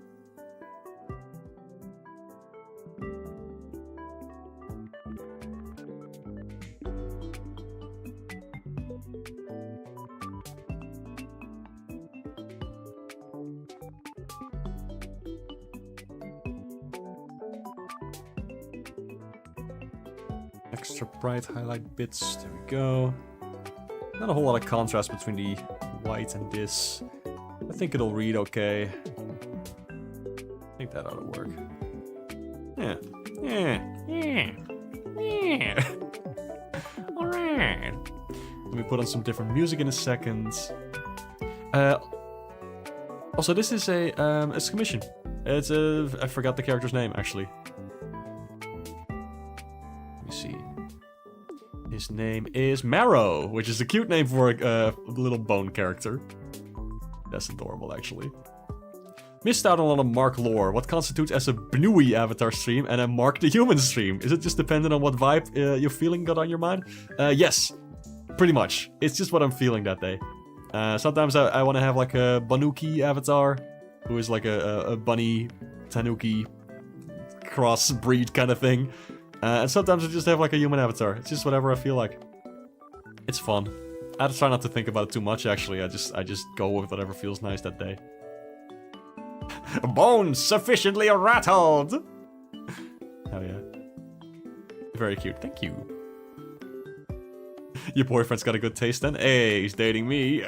Extra bright highlight bits. There we go. Not a whole lot of contrast between the white and this. I think it'll read okay. I think that ought to work. Yeah. Alright. Let me put on some different music in a second. Also, this is it's a commission. It's I forgot the character's name, actually. Let me see. His name is Marrow, which is a cute name for a little bone character. That's adorable, actually. Missed out on a lot of Mark lore. What constitutes as a Bnui avatar stream and a Mark the Human stream? Is it just dependent on what vibe you're feeling got on your mind? Yes, pretty much. It's just what I'm feeling that day. Sometimes I want to have like a Banuki avatar, who is like a bunny tanuki crossbreed kind of thing. And sometimes I just have like a human avatar. It's just whatever I feel like. It's fun. I try not to think about it too much, actually. I just go with whatever feels nice that day. Bones sufficiently rattled! Oh yeah. Very cute, thank you. Your boyfriend's got a good taste then? Hey, he's dating me.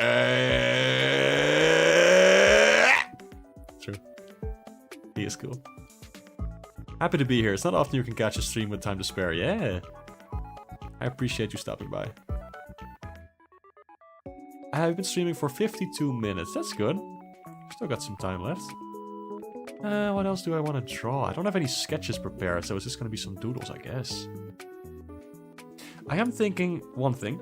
True. He is cool. Happy to be here. It's not often you can catch a stream with time to spare. Yeah. I appreciate you stopping by. I've been streaming for 52 minutes. That's good. Still got some time left. What else do I want to draw? I don't have any sketches prepared, so it's just going to be some doodles, I guess. I am thinking one thing.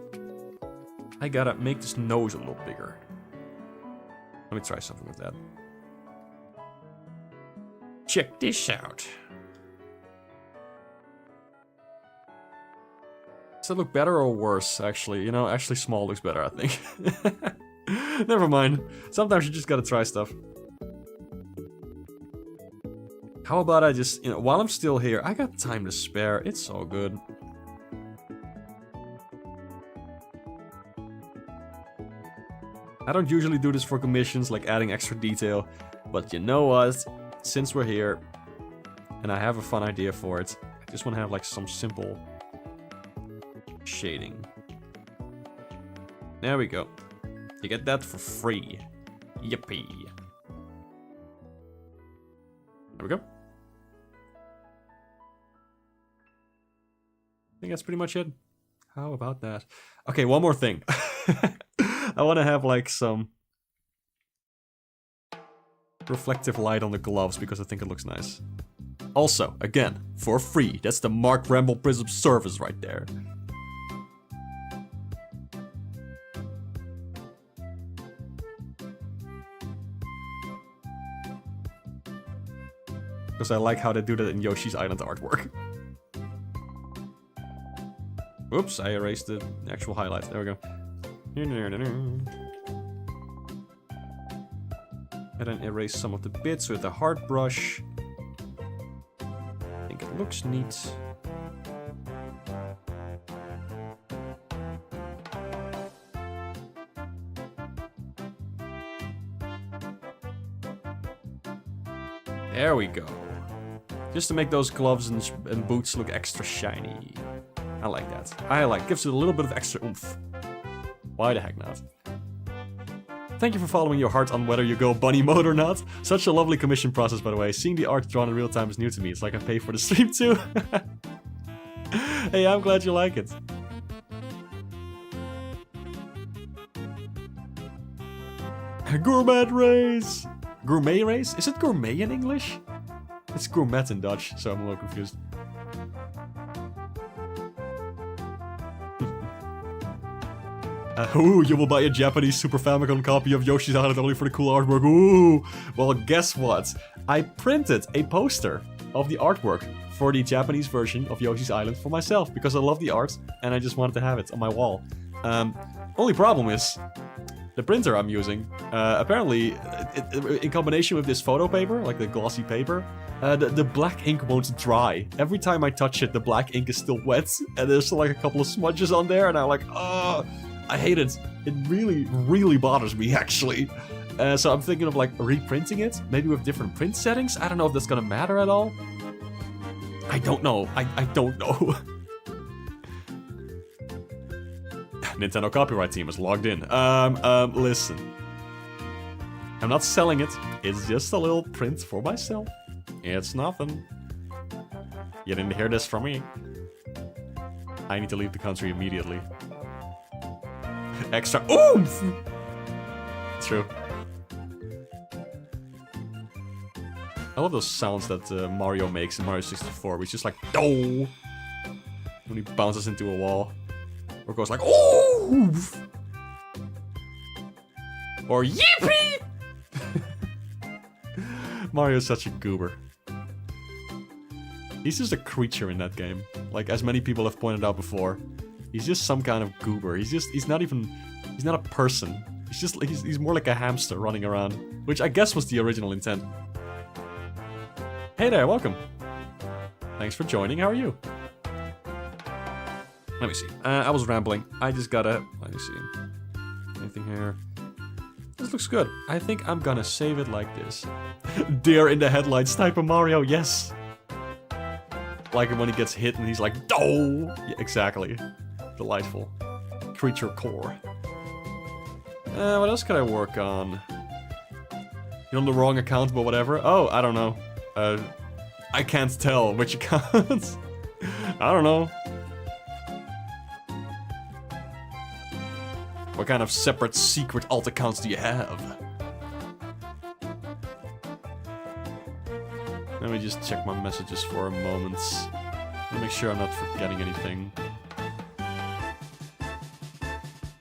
I gotta make this nose a little bigger. Let me try something with that. Check this out. Does it look better or worse, actually? You know, actually small looks better, I think. Never mind. Sometimes you just gotta try stuff. How about I just, while I'm still here, I got time to spare. It's all good. I don't usually do this for commissions, like adding extra detail. But you know what? Since we're here, and I have a fun idea for it, I just want to have like some simple shading. There we go. You get that for free. Yippee. There we go. I think that's pretty much it. How about that? Okay, one more thing. I want to have like some reflective light on the gloves because I think it looks nice. Also, again, for free. That's the Mark Ramble Prism service right there. Because I like how they do that in Yoshi's Island artwork. Oops, I erased the actual highlight. There we go. And then erase some of the bits with a hard brush. I think it looks neat. There we go. Just to make those gloves and boots look extra shiny. I like that. I like. Gives it a little bit of extra oomph. Why the heck not? Thank you for following your heart on whether you go bunny mode or not. Such a lovely commission process, by the way. Seeing the art drawn in real time is new to me. It's like I pay for the stream too. Hey, I'm glad you like it. Gourmet race! Gourmet race? Is it gourmet in English? It's gourmet in Dutch, so I'm a little confused. Ooh, you will buy a Japanese Super Famicom copy of Yoshi's Island only for the cool artwork. Ooh! Well, guess what? I printed a poster of the artwork for the Japanese version of Yoshi's Island for myself because I love the art and I just wanted to have it on my wall. Only problem is, the printer I'm using, apparently, in combination with this photo paper, like the glossy paper, the black ink won't dry. Every time I touch it, the black ink is still wet, and there's still like a couple of smudges on there, and I'm like, oh, I hate it. It really, really bothers me, actually. So I'm thinking of like reprinting it, maybe with different print settings. I don't know if that's gonna matter at all. I don't know. I don't know. Nintendo copyright team is logged in. Listen. I'm not selling it. It's just a little print for myself. It's nothing. You didn't hear this from me. I need to leave the country immediately. Extra oomph! True. I love those sounds that Mario makes in Mario 64, which is just like, oh, when he bounces into a wall. Or goes like, oof! Or yippee! Mario's such a goober. He's just a creature in that game. Like, as many people have pointed out before. He's just some kind of goober. He's not a person. He's more like a hamster running around. Which I guess was the original intent. Hey there, welcome. Thanks for joining, how are you? Let me see. I was rambling. I just gotta... Let me see. Anything here? This looks good. I think I'm gonna save it like this. Deer in the headlights type of Mario, yes! Like when he gets hit and he's like, oh! Yeah, exactly. Delightful. Creature core. What else can I work on? You're on the wrong account, but whatever. Oh, I don't know. I can't tell which accounts. I don't know. What kind of separate secret alt accounts do you have? Let me just check my messages for a moment. Let me make sure I'm not forgetting anything.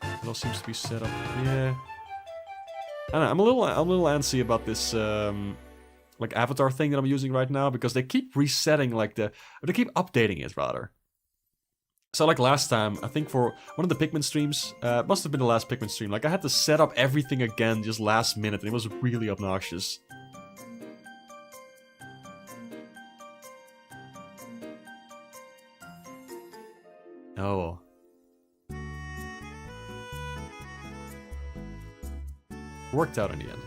It all seems to be set up. Yeah. I don't know, I'm a little antsy about this like avatar thing that I'm using right now because they keep resetting or they keep updating it rather. So like last time, I think for one of the Pikmin streams, must have been the last Pikmin stream, like I had to set up everything again just last minute and it was really obnoxious. Oh. Worked out in the end.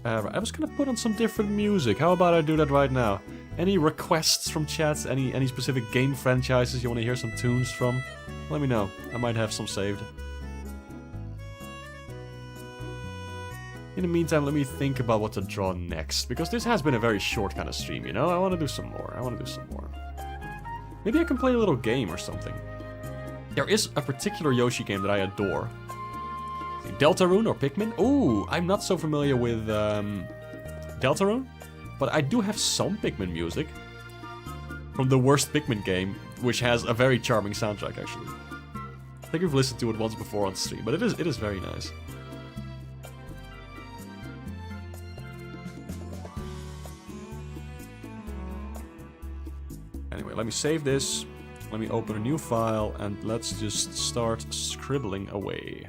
I was gonna put on some different music. How about I do that right now? Any requests from chat? Any specific game franchises you want to hear some tunes from? Let me know. I might have some saved. In the meantime, let me think about what to draw next, because this has been a very short kind of stream, you know? I want to do some more. Maybe I can play a little game or something. There is a particular Yoshi game that I adore. Deltarune or Pikmin? Ooh, I'm not so familiar with Deltarune, but I do have some Pikmin music from the worst Pikmin game, which has a very charming soundtrack, actually. I think we've listened to it once before on stream, but it is very nice. Anyway, let me save this. Let me open a new file, and let's just start scribbling away.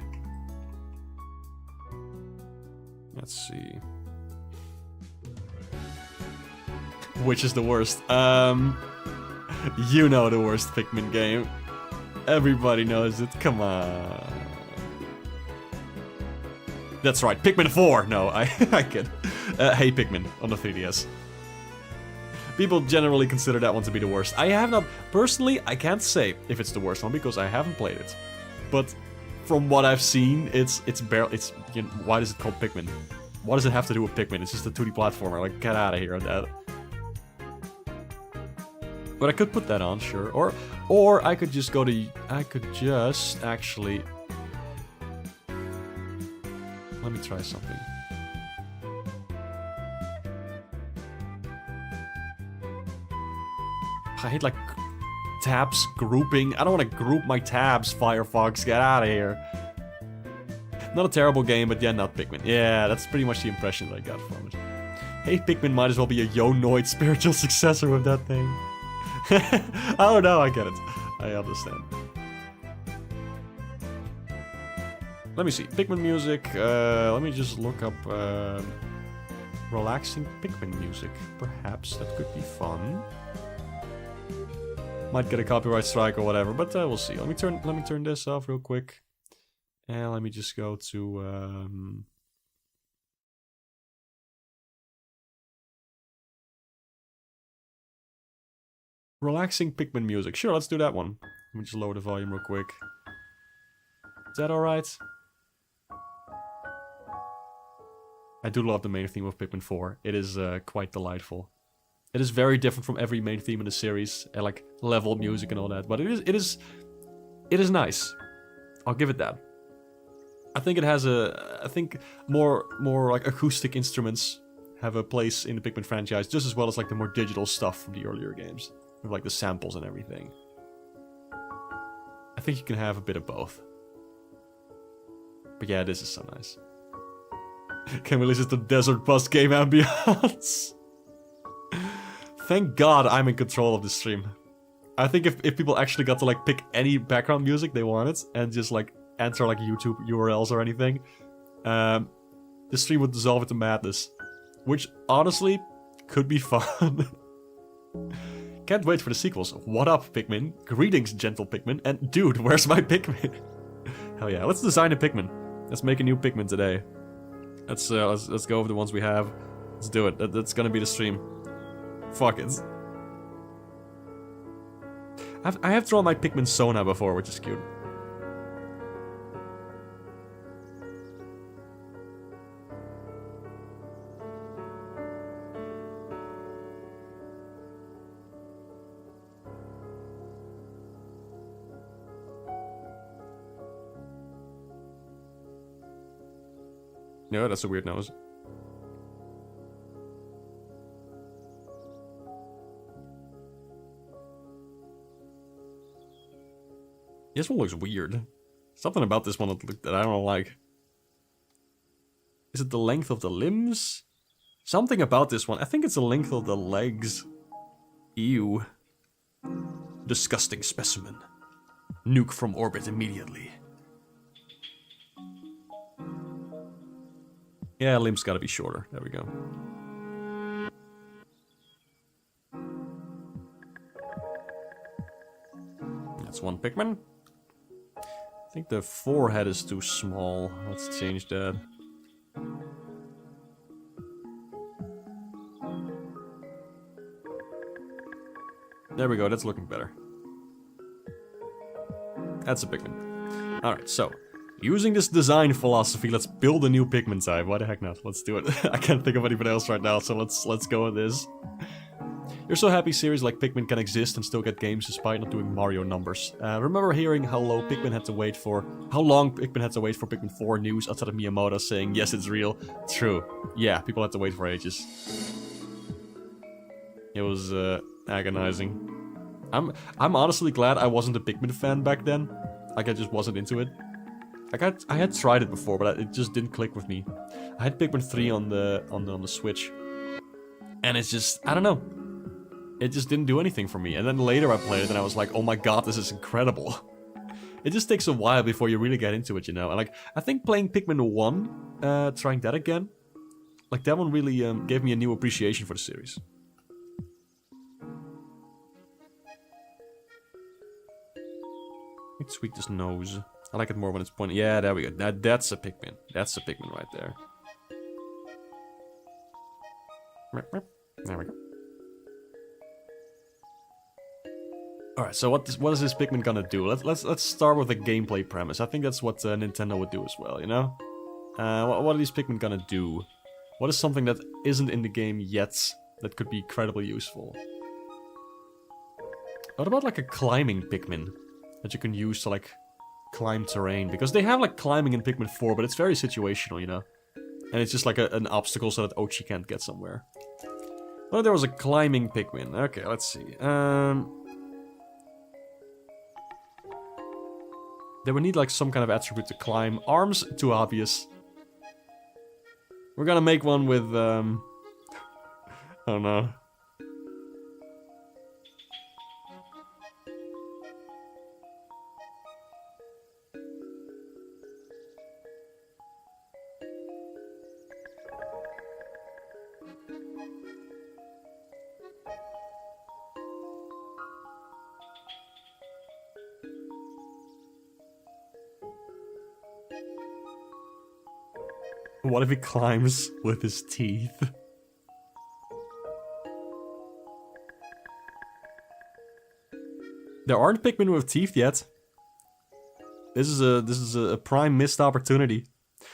Let's see. Which is the worst? You know the worst Pikmin game. Everybody knows it, come on. That's right, Pikmin 4! No, I kid. Hey Pikmin, on the 3DS. People generally consider that one to be the worst. I have not... Personally, I can't say if it's the worst one because I haven't played it. But from what I've seen, it's barely... You know, why is it called Pikmin? What does it have to do with Pikmin? It's just a 2D platformer. Like, get out of here on that. But I could put that on, sure. Or I could just go to... I could just actually... Let me try something. I hate like tabs grouping. I don't want to group my tabs, Firefox. Get out of here. Not a terrible game, but yeah, not Pikmin. Yeah, that's pretty much the impression that I got from it. Hey, Pikmin might as well be a Yo-Noid spiritual successor of that thing. Oh no, I get it. I understand. Let me see. Pikmin music. Let me just look up relaxing Pikmin music. Perhaps that could be fun. Might get a copyright strike or whatever, but we'll see. Let me turn this off real quick. And let me just go to Relaxing Pikmin music. Sure, let's do that one. Let me just lower the volume real quick. Is that alright? I do love the main theme of Pikmin 4. It is quite delightful. It is very different from every main theme in the series, and like level music and all that. But it is nice. I'll give it that. I think it has I think more like acoustic instruments have a place in the Pikmin franchise, just as well as like the more digital stuff from the earlier games, with like the samples and everything. I think you can have a bit of both. But yeah, this is so nice. Can we listen to Desert Bus game ambience? Thank God I'm in control of the stream. I think if people actually got to like pick any background music they wanted and just like enter like YouTube URLs or anything, the stream would dissolve into madness. Which honestly could be fun. Can't wait for the sequels. What up, Pikmin? Greetings, gentle Pikmin. And dude, where's my Pikmin? Hell yeah, let's design a Pikmin. Let's make a new Pikmin today. Let's go over the ones we have. Let's do it. That's gonna be the stream. Fuck it. I have drawn my Pikmin Sona before, which is cute. No, that's a weird nose. This one looks weird. Something about this one that I don't like. Is it the length of the limbs? Something about this one. I think it's the length of the legs. Ew. Disgusting specimen. Nuke from orbit immediately. Yeah, limbs gotta be shorter. There we go. That's one Pikmin. I think the forehead is too small. Let's change that. There we go, that's looking better. That's a Pikmin. Alright, so, using this design philosophy, let's build a new Pikmin type. Why the heck not? Let's do it. I can't think of anybody else right now, so let's go with this. You're so happy series like Pikmin can exist and still get games despite not doing Mario numbers. Remember hearing how long Pikmin had to wait for Pikmin 4 news outside of Miyamoto saying, yes, it's real. True. Yeah, people had to wait for ages. It was agonizing. I'm honestly glad I wasn't a Pikmin fan back then. Like, I just wasn't into it. Like, I had tried it before, but it just didn't click with me. I had Pikmin 3 on the Switch. And it's just, I don't know. It just didn't do anything for me. And then later I played it and I was like, oh my god, this is incredible. It just takes a while before you really get into it, you know? And like, I think playing Pikmin 1, trying that again, like that one really gave me a new appreciation for the series. Let's tweak this nose. I like it more when it's pointed. Yeah, there we go. That's a Pikmin. That's a Pikmin right there. There we go. Alright, so what is this Pikmin gonna do? Let's start with the gameplay premise. I think that's what Nintendo would do as well, you know? What are these Pikmin gonna do? What is something that isn't in the game yet that could be incredibly useful? What about like a climbing Pikmin that you can use to like climb terrain? Because they have like climbing in Pikmin 4, but it's very situational, you know? And it's just like an obstacle so that Oatchi can't get somewhere. What if there was a climbing Pikmin? Okay, let's see. They would need like some kind of attribute to climb. Arms, too obvious. We're gonna make one with, oh no. What if he climbs with his teeth? There aren't Pikmin with teeth yet. This is a prime missed opportunity.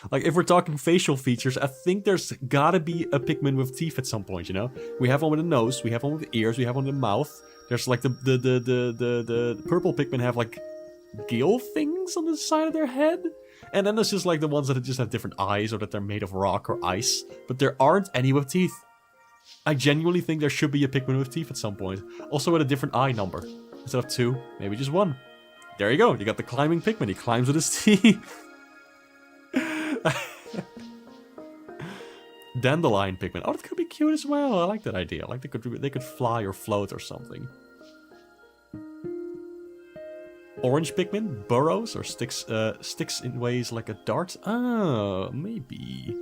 Like, if we're talking facial features, I think there's gotta be a Pikmin with teeth at some point, you know? We have one with a nose, we have one with ears, we have one with a mouth. There's like the purple Pikmin have like gill things on the side of their head. And then there's just like the ones that just have different eyes or that they're made of rock or ice. But there aren't any with teeth. I genuinely think there should be a Pikmin with teeth at some point. Also with a different eye number. Instead of 2, maybe just 1. There you go, you got the climbing Pikmin, he climbs with his teeth. Dandelion Pikmin. Oh, that could be cute as well. I like that idea. Like they could fly or float or something. Orange Pikmin burrows or sticks in ways like a dart. Ah, maybe.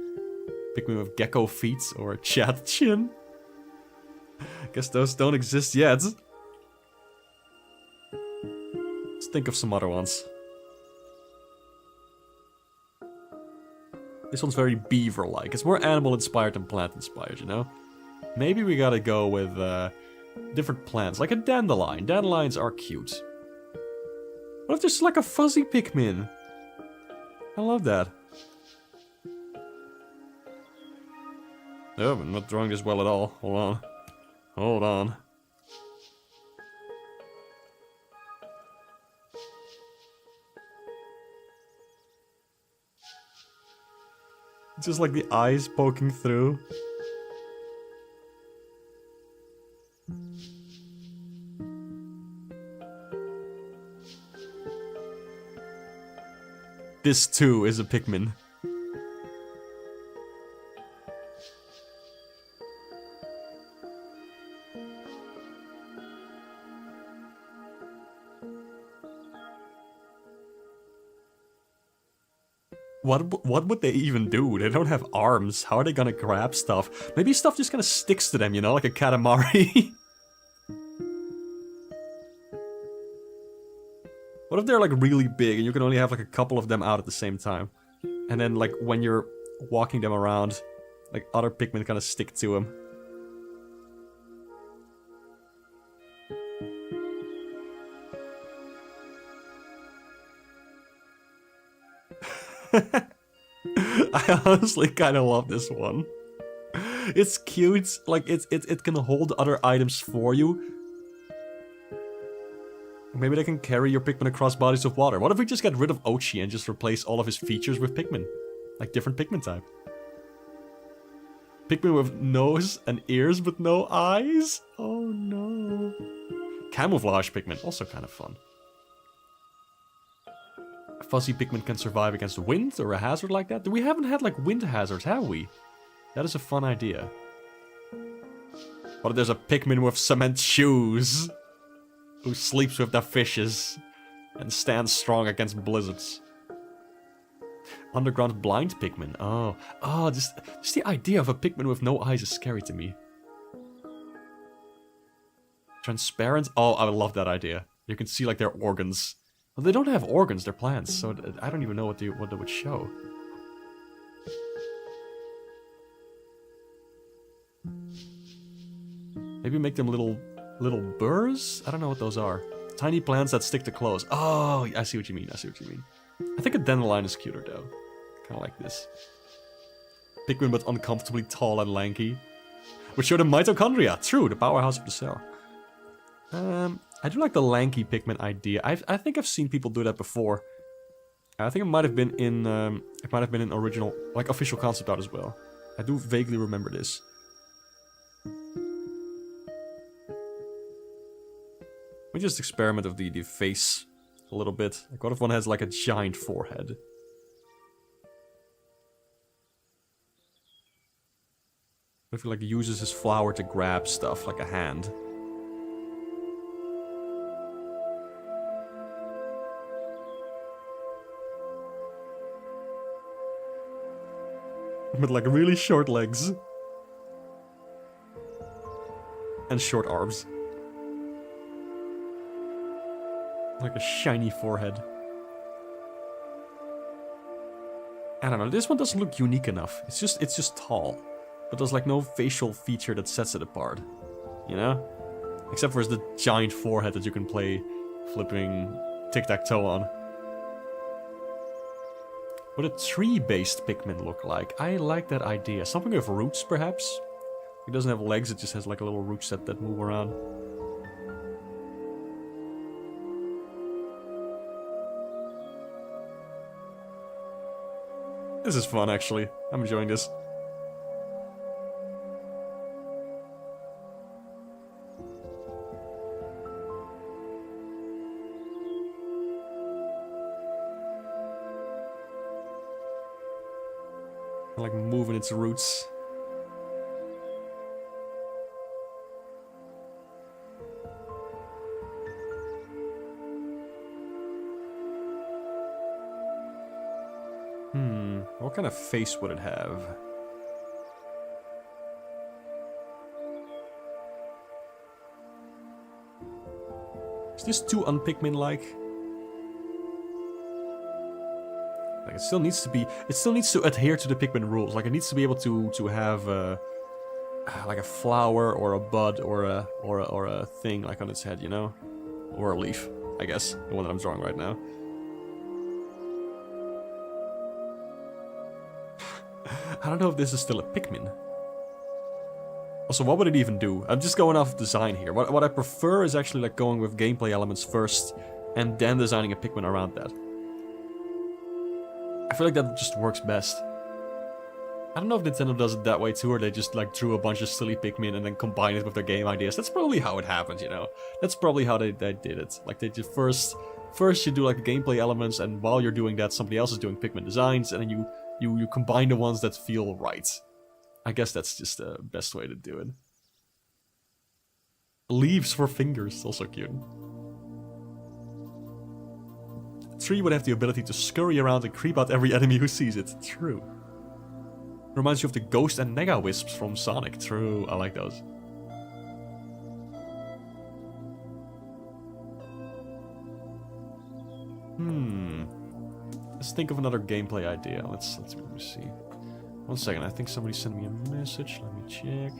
Pikmin with gecko feet or a chat chin. Guess those don't exist yet. Let's think of some other ones. This one's very beaver-like. It's more animal-inspired than plant-inspired, you know? Maybe we gotta go with different plants, like a dandelion. Dandelions are cute. What if there's like a fuzzy Pikmin? I love that. Oh, I'm not drawing this well at all. Hold on. Hold on. Just like the eyes poking through. This too is a Pikmin. What would they even do? They don't have arms. How are they gonna grab stuff? Maybe stuff just kind of sticks to them, you know, like a Katamari. What if they're like really big and you can only have like a couple of them out at the same time? And then like when you're walking them around, like other Pikmin kind of stick to them. I honestly kind of love this one. It's cute, like it can hold other items for you. Maybe they can carry your Pikmin across bodies of water. What if we just get rid of Ochi and just replace all of his features with Pikmin? Like different Pikmin type. Pikmin with nose and ears but no eyes? Oh no. Camouflage Pikmin, also kind of fun. A fuzzy Pikmin can survive against wind or a hazard like that? We haven't had like wind hazards, have we? That is a fun idea. What if there's a Pikmin with cement shoes? Who sleeps with the fishes and stands strong against blizzards. Underground blind Pikmin. Oh, just the idea of a Pikmin with no eyes is scary to me. Transparent? Oh, I love that idea. You can see like their organs. Well, they don't have organs, they're plants, so I don't even know what they would show. Maybe make them little burrs? I don't know what those are. Tiny plants that stick to clothes. Oh, I see what you mean, I see what you mean. I think a dandelion is cuter though. Kind of like this. Pikmin but uncomfortably tall and lanky. Which show the mitochondria. True, the powerhouse of the cell. I do like the lanky Pikmin idea. I think I've seen people do that before. I think it might have been in original, like official concept art as well. I do vaguely remember this. We just experiment with the face a little bit. Like what if one has like a giant forehead? What if he like uses his flower to grab stuff like a hand? With like really short legs. And short arms. Like a shiny forehead. I don't know, this one doesn't look unique enough. It's just tall. But there's like no facial feature that sets it apart. You know? Except for the giant forehead that you can play flipping tic-tac-toe on. What a tree-based Pikmin look like? I like that idea. Something with roots, perhaps? It doesn't have legs, it just has like a little roots that move around. This is fun, actually. I'm enjoying this. Like moving its roots. What kind of face would it have? Is this too un-Pikmin-like? Like it still needs to be. It still needs to adhere to the Pikmin rules. Like it needs to be able to have like a flower or a bud or a thing like on its head, you know, or a leaf. I guess the one that I'm drawing right now. I don't know if this is still a Pikmin. Also, what would it even do? I'm just going off design here. What I prefer is actually like going with gameplay elements first and then designing a Pikmin around that. I feel like that just works best. I don't know if Nintendo does it that way too, or they just like drew a bunch of silly Pikmin and then combine it with their game ideas. That's probably how it happened, you know? That's probably how they did it. Like they did first you do like the gameplay elements, and while you're doing that, somebody else is doing Pikmin designs, and then you combine the ones that feel right. I guess that's just the best way to do it. Leaves for fingers, also cute. A tree would have the ability to scurry around and creep out every enemy who sees it. True. Reminds you of the Ghost and Nega Wisps from Sonic. True, I like those. Let's think of another gameplay idea. Let's see. 1 second, I think somebody sent me a message. Let me check.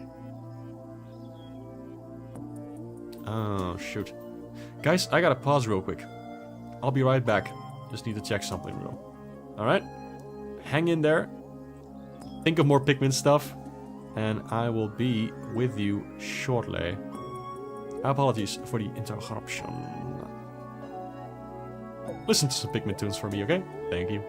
Oh, shoot. Guys, I gotta pause real quick. I'll be right back. Just need to check something real. Alright? Hang in there. Think of more Pikmin stuff. And I will be with you shortly. Apologies for the interruption. Listen to some Pikmin tunes for me, okay? Thank you.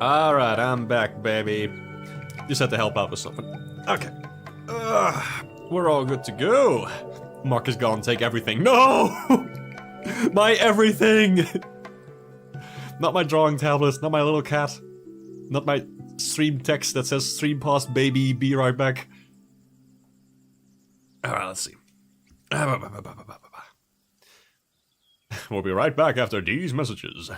Alright, I'm back, baby. Just had to help out with something. Okay. We're all good to go. Mark is gone, take everything. No! My everything! Not my drawing tablets, not my little cat. Not my stream text that says stream past baby, be right back. Alright, let's see. We'll be right back after these messages.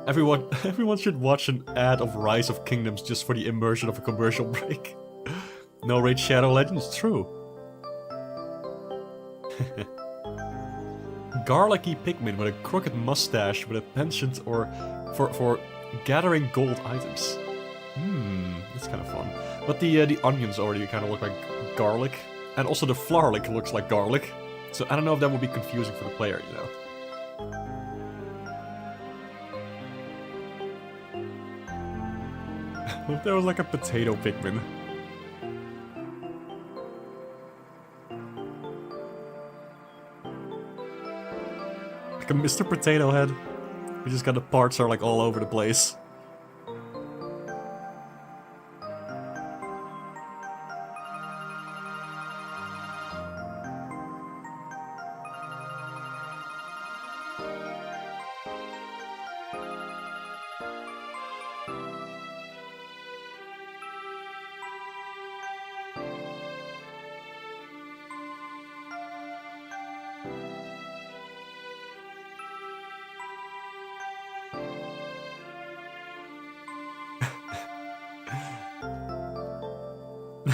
Everyone should watch an ad of Rise of Kingdoms just for the immersion of a commercial break. No Raid Shadow Legends, true. Garlicky Pikmin with a crooked mustache with a penchant or for gathering gold items. That's kind of fun. But the onions already kind of look like garlic, and also the flowerlick looks like garlic. So I don't know if that would be confusing for the player, you know. What if there was like a potato Pikmin? Like a Mr. Potato Head. We just got the parts are like all over the place.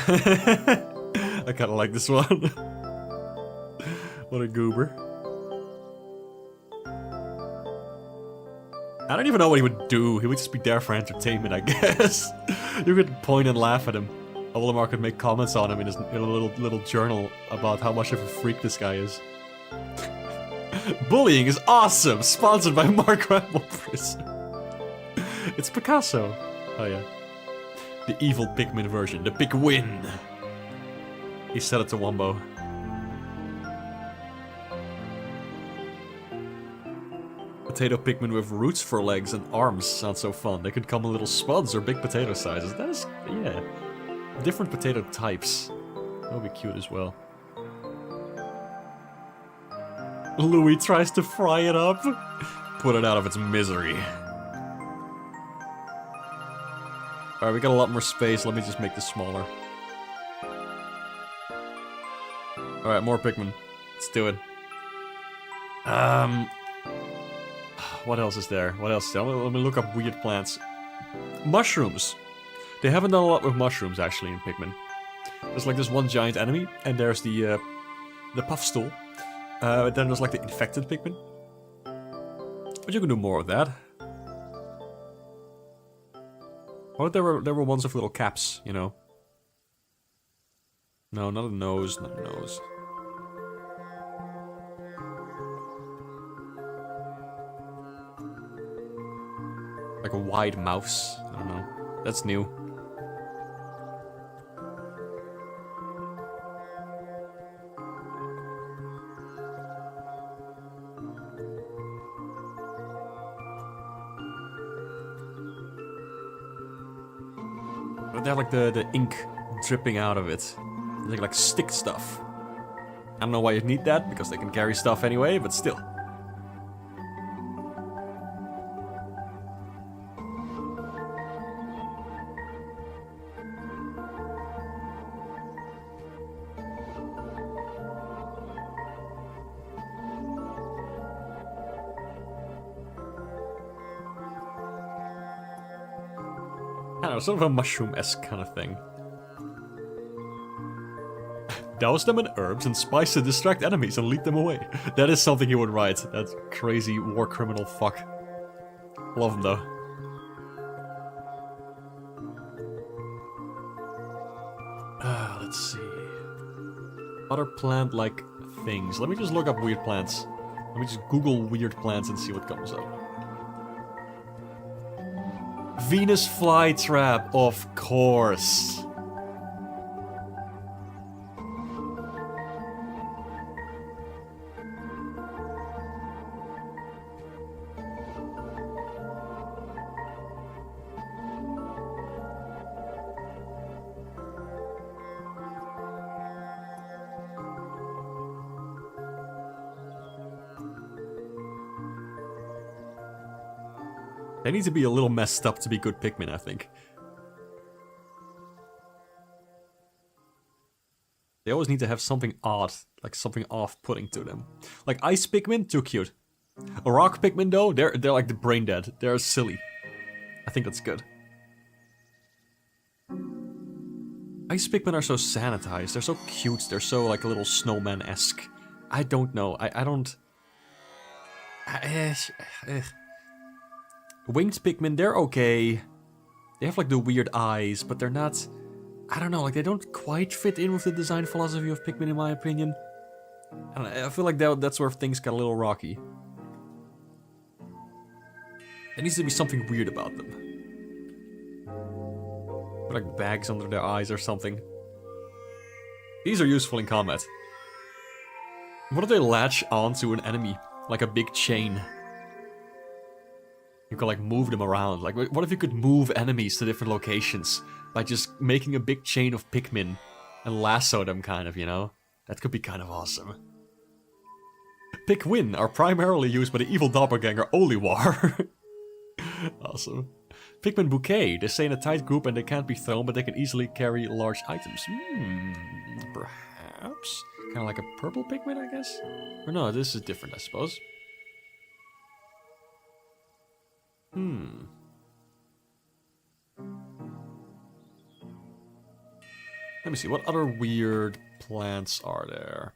I kinda like this one. What a goober. I don't even know what he would do. He would just be there for entertainment, I guess. You could point and laugh at him. Olimar could make comments on him in a little journal about how much of a freak this guy is. Bullying is awesome! Sponsored by Mark Ramble Prison. It's Picasso. Oh yeah. The evil Pikmin version, the Pikwin. He said it to Wombo. Potato Pikmin with roots for legs and arms sounds so fun. They could come in little spuds or big potato sizes. That is, yeah. Different potato types. That would be cute as well. Louis tries to fry it up. Put it out of its misery. Alright, we got a lot more space. Let me just make this smaller. Alright, more Pikmin. Let's do it. What else is there? What else is there? Let me look up weird plants. Mushrooms. They haven't done a lot with mushrooms, actually, in Pikmin. There's like this one giant enemy, and there's the Puffstool. Then there's like the infected Pikmin. But you can do more of that. What if there were ones with little caps, you know? No, not a nose, not a nose. Like a wide mouse. I don't know. That's new. They have like the ink dripping out of it. Like stick stuff. I don't know why you need that, because they can carry stuff anyway, but still. I don't know, sort of a mushroom-esque kind of thing. Douse them in herbs and spice to distract enemies and lead them away. That is something you would write. That crazy war criminal fuck. Love him though. Let's see. Other plant-like things. Let me just look up weird plants. Let me just Google weird plants and see what comes up. Venus flytrap, of course. They need to be a little messed up to be good Pikmin, I think. They always need to have something odd, like something off-putting to them. Like Ice Pikmin, too cute. Rock Pikmin though, they're like the brain dead. They're silly. I think that's good. Ice Pikmin are so sanitized. They're so cute. They're so like a little snowman-esque. I don't know. I don't. Winged Pikmin, they're okay. They have like the weird eyes, but they're not. I don't know. Like they don't quite fit in with the design philosophy of Pikmin, in my opinion. And I feel like that's where things got a little rocky. There needs to be something weird about them. Or like bags under their eyes or something. These are useful in combat. What if they latch onto an enemy? Like a big chain. You can like move them around. Like what if you could move enemies to different locations? By just making a big chain of Pikmin. And lasso them kind of, you know? That could be kind of awesome. Pikmin are primarily used by the evil doppelganger Oliwor. Awesome. Pikmin Bouquet. They stay in a tight group and they can't be thrown, but they can easily carry large items. Perhaps? Kind of like a purple Pikmin, I guess? Or no, this is different, I suppose. Let me see, what other weird plants are there?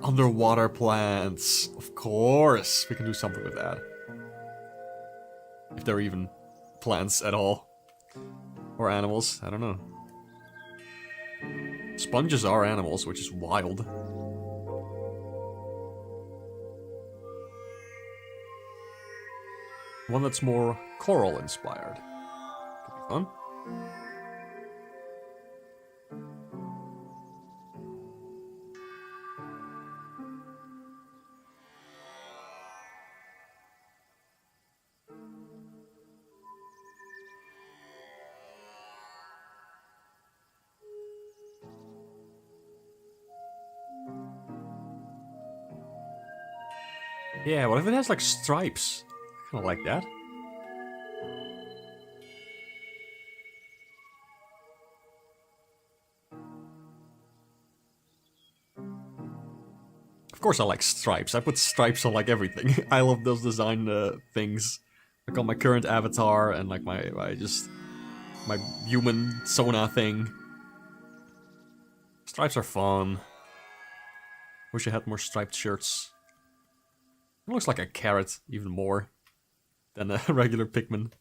Underwater plants. Of course, we can do something with that. If they're even plants at all. Or animals, I don't know. Sponges are animals, which is wild. One that's more coral inspired. Could be fun. Yeah, what if it has like stripes? I kinda like that. Of course I like stripes. I put stripes on like everything. I love those design things. Like on my current avatar and like my human Sona thing. Stripes are fun. Wish I had more striped shirts. It looks like a carrot, even more than a regular Pikmin.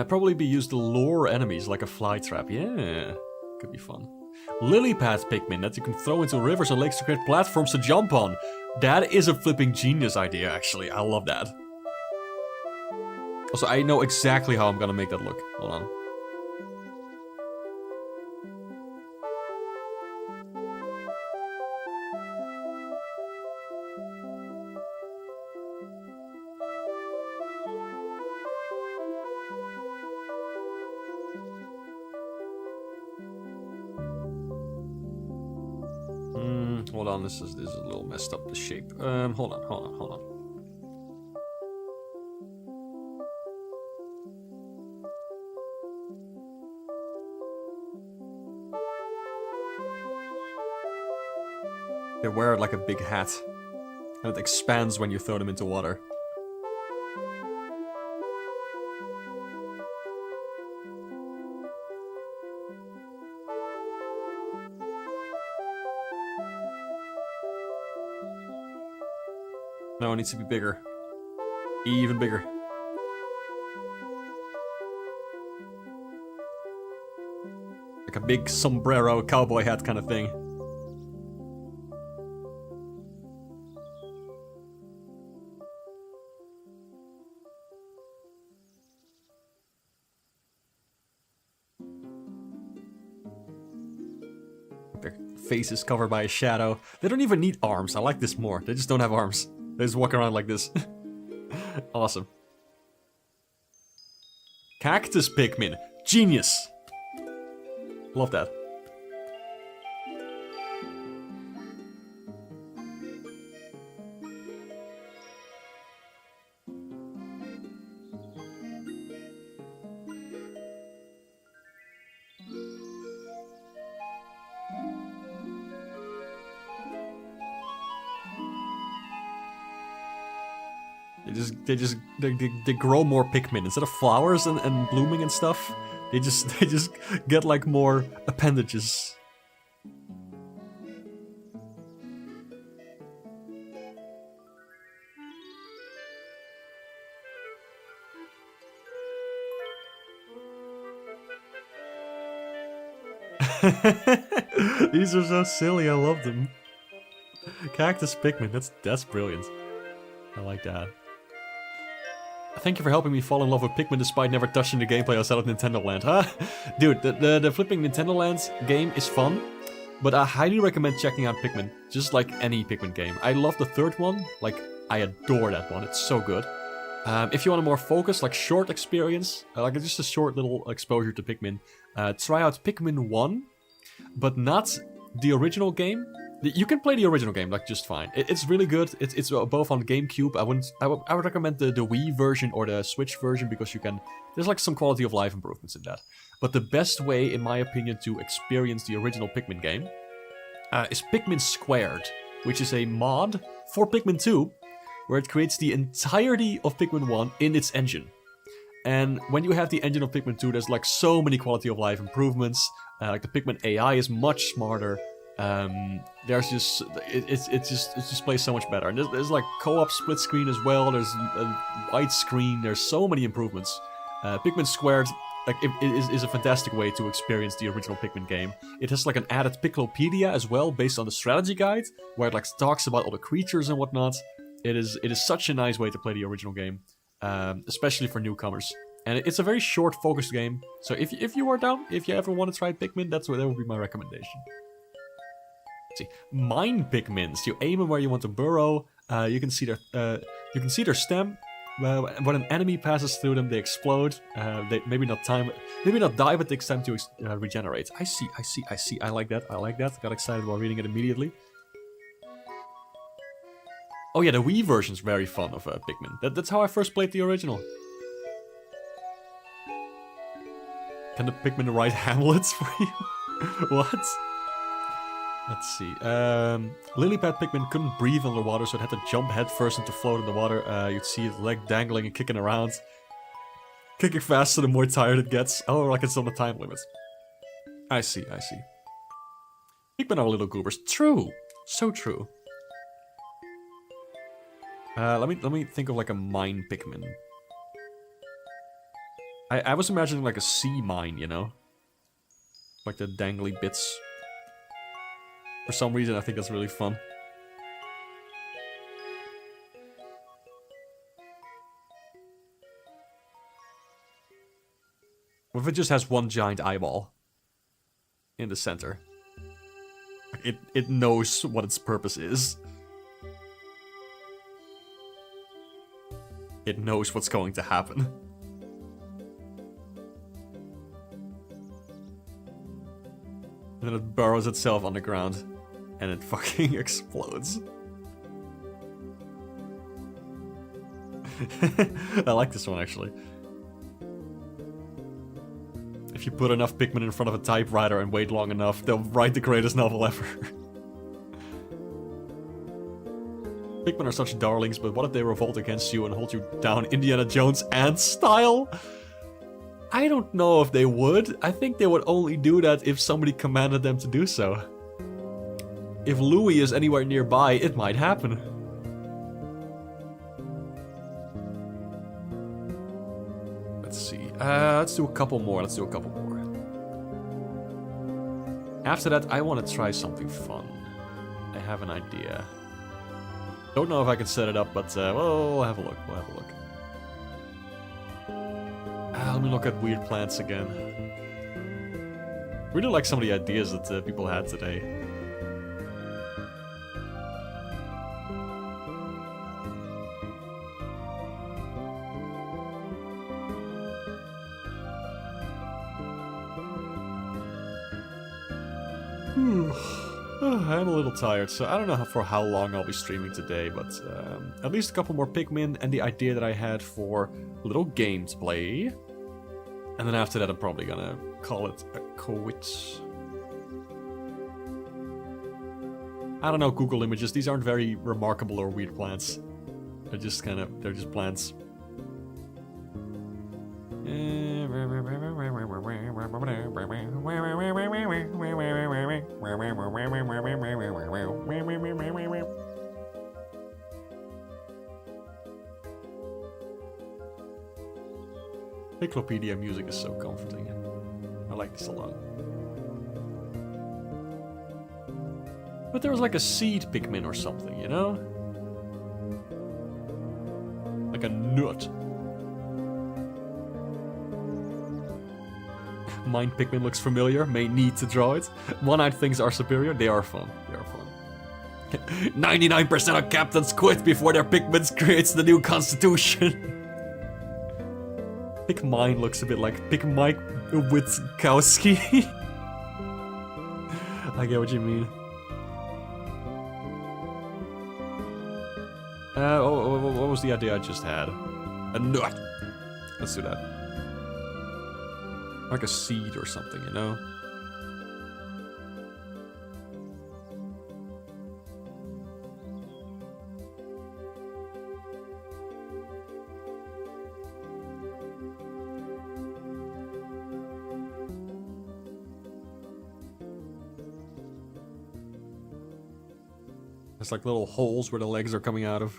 Probably be used to lure enemies like a fly trap. Yeah, could be fun. Lily pad Pikmin that you can throw into rivers and lakes to create platforms to jump on. That is a flipping genius idea, actually. I love that. Also, I know exactly how I'm gonna make that look. Hold on. Hold on, this is a little messed up, the shape. Hold on. They wear like a big hat, and it expands when you throw them into water. No, it needs to be bigger. Even bigger. Like a big sombrero cowboy hat kind of thing. face is covered by a shadow. They don't even need arms. I like this more. They just don't have arms. They just walk around like this. Awesome. Cactus Pikmin. Genius. Love that. They grow more Pikmin instead of flowers and blooming and stuff. They just get like more appendages. These are so silly. I love them. Cactus Pikmin. That's brilliant. I like that. Thank you for helping me fall in love with Pikmin despite never touching the gameplay outside of Nintendo Land. Huh? Dude, the flipping Nintendo Land game is fun, but I highly recommend checking out Pikmin, just like any Pikmin game. I love the third one, like, I adore that one, it's so good. If you want a more focused, like, short experience, like just a short little exposure to Pikmin, try out Pikmin 1, but not the original game. You can play the original game, like, just fine. It's really good. It's both on GameCube. I would recommend the Wii version or the Switch version because there's like some quality of life improvements in that. But the best way, in my opinion, to experience the original Pikmin game is Pikmin Squared, which is a mod for Pikmin 2, where it creates the entirety of Pikmin 1 in its engine. And when you have the engine of Pikmin 2, there's like so many quality of life improvements. Like the Pikmin AI is much smarter. There's just it just plays so much better, and there's like co-op split screen as well. There's a wide screen. There's so many improvements. Pikmin Squared like it is a fantastic way to experience the original Pikmin game. It has like an added Piklopedia as well, based on the strategy guide, where it like talks about all the creatures and whatnot. It is such a nice way to play the original game, especially for newcomers. And it's a very short, focused game. So if you are down, if you ever want to try Pikmin, that would be my recommendation. See, mine Pikmins. You aim them where you want to burrow. You can see their stem. When an enemy passes through them, they explode. They maybe not die, but it takes time to regenerate. I see. I like that. Got excited while reading it immediately. Oh yeah, the Wii version's very fun of Pikmin. That's how I first played the original. Can the Pikmin write Hamlets for you? What? Let's see. Lily-pad Pikmin couldn't breathe underwater, so it had to jump headfirst and to float in the water. You'd see its leg dangling and kicking around. Kicking faster the more tired it gets. Oh, like it's on a time limit. I see. Pikmin are little goobers. True. So true. Let me think of like a mine Pikmin. I was imagining like a sea mine, you know? Like the dangly bits. For some reason, I think that's really fun. What if it just has one giant eyeball in the center? It knows what its purpose is. It knows what's going to happen. And then it burrows itself underground. And it fucking explodes. I like this one, actually. If you put enough Pikmin in front of a typewriter and wait long enough, they'll write the greatest novel ever. Pikmin are such darlings, but what if they revolt against you and hold you down Indiana Jones ant style? I don't know if they would. I think they would only do that if somebody commanded them to do so. If Louis is anywhere nearby, it might happen. Let's see. Let's do a couple more. After that, I want to try something fun. I have an idea. Don't know if I can set it up, but we'll have a look. Let me look at weird plants again. Really like some of the ideas that people had today. I'm a little tired, so I don't know for how long I'll be streaming today, but at least a couple more Pikmin and the idea that I had for little gameplay. And then after that I'm probably gonna call it a quits. I don't know, Google Images, these aren't very remarkable or weird plants. They're just plants. Piclopedia music is so comforting. I like this a lot. But there was like a seed Pikmin or something, you know? Like a nut. Mind Pikmin looks familiar, may need to draw it. One-eyed things are superior, they are fun. They are fun. 99% of captains quit before their Pikmin creates the new constitution. Pikmine looks a bit like Pikmike Witkowski. I get what you mean. What was the idea I just had? A nut. Let's do that. Like a seed or something, you know? It's like little holes where the legs are coming out of.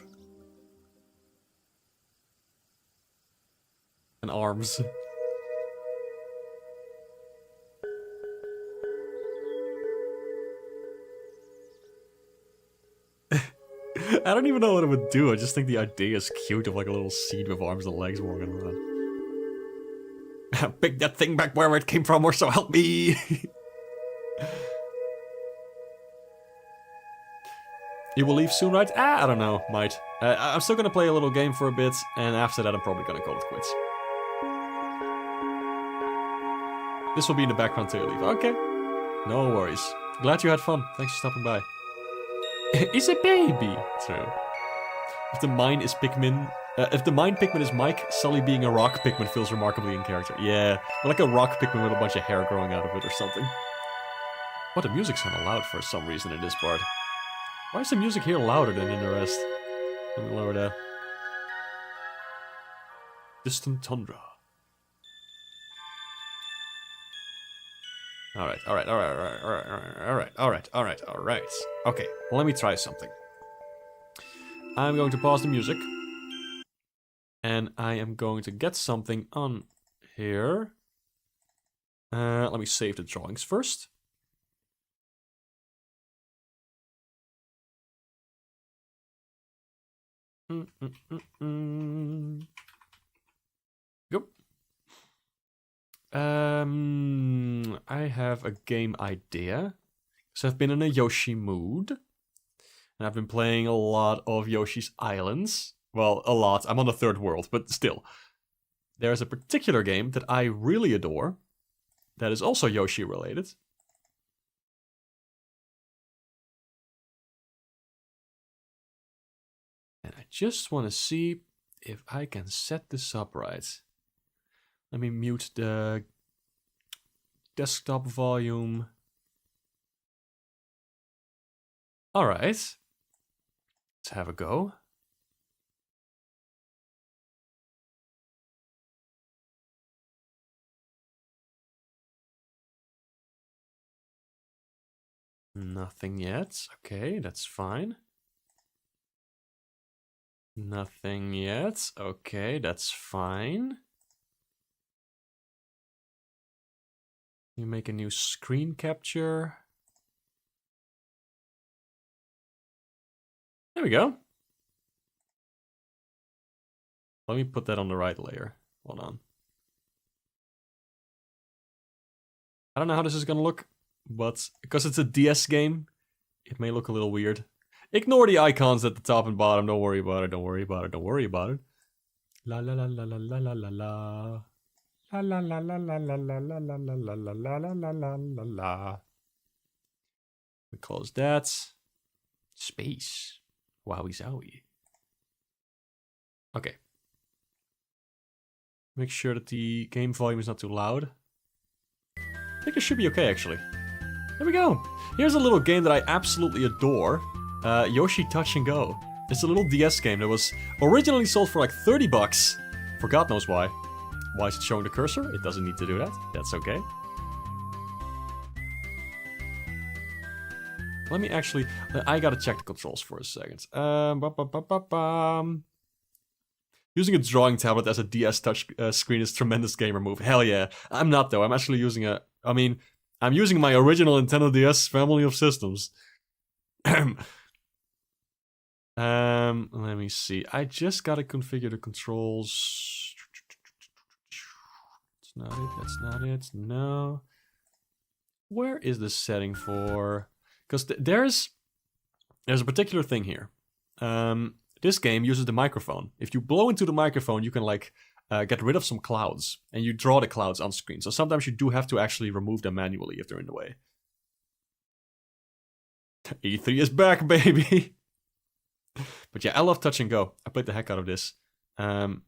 And arms. I don't even know what it would do, I just think the idea is cute of like a little seed with arms and legs walking around. Pick that thing back where it came from, or so help me! You will leave soon, right? I don't know, might. I'm still gonna play a little game for a bit, and after that I'm probably gonna call it quits. This will be in the background till you leave. Okay. No worries. Glad you had fun. Thanks for stopping by. Is a baby. True. If the mine is Pikmin... if the mine Pikmin is Mike, Sully being a rock Pikmin feels remarkably in character. Yeah, like a rock Pikmin with a bunch of hair growing out of it or something. What, the music's kinda loud for some reason in this part. Why is the music here louder than in the rest? Let me lower that. Distant Tundra. Alright. Okay, well, let me try something. I'm going to pause the music. And I am going to get something on here. Let me save the drawings first. Go. I have a game idea. So I've been in a Yoshi mood. And I've been playing a lot of Yoshi's Islands. Well, a lot. I'm on the third world, but still. There's a particular game that I really adore. That is also Yoshi related. And I just want to see if I can set this up right. Let me mute the desktop volume. Alright. Let's have a go. Nothing yet. Okay, that's fine. Nothing yet. Okay, that's fine. You make a new screen capture. There we go. Let me put that on the right layer. Hold on. I don't know how this is gonna look, but because it's a DS game, it may look a little weird. Ignore the icons at the top and bottom. Don't worry about it. Don't worry about it. Don't worry about it. La la la la la la la la la. La la la la la la la la la la la la la la la la. We close that. Space. Wowie zowie. Okay. Make sure that the game volume is not too loud. I think it should be okay, actually. There we go. Here's a little game that I absolutely adore. Yoshi Touch and Go. It's a little DS game that was originally sold for like 30 bucks. For God knows why. Why is it showing the cursor? It doesn't need to do that. That's okay. Let me actually... I gotta check the controls for a second. Using a drawing tablet as a DS touch screen is tremendous gamer move. Hell yeah. I'm not though. I'm actually using a... I mean, I'm using my original Nintendo DS family of systems. Let me see. I just gotta configure the controls. That's not it. That's not it. No. Where is the setting for... Because there's a particular thing here. This game uses the microphone. If you blow into the microphone, you can like get rid of some clouds, and you draw the clouds on screen. So sometimes you do have to actually remove them manually if they're in the way. E3 is back, baby! But yeah, I love Touch and Go. I played the heck out of this on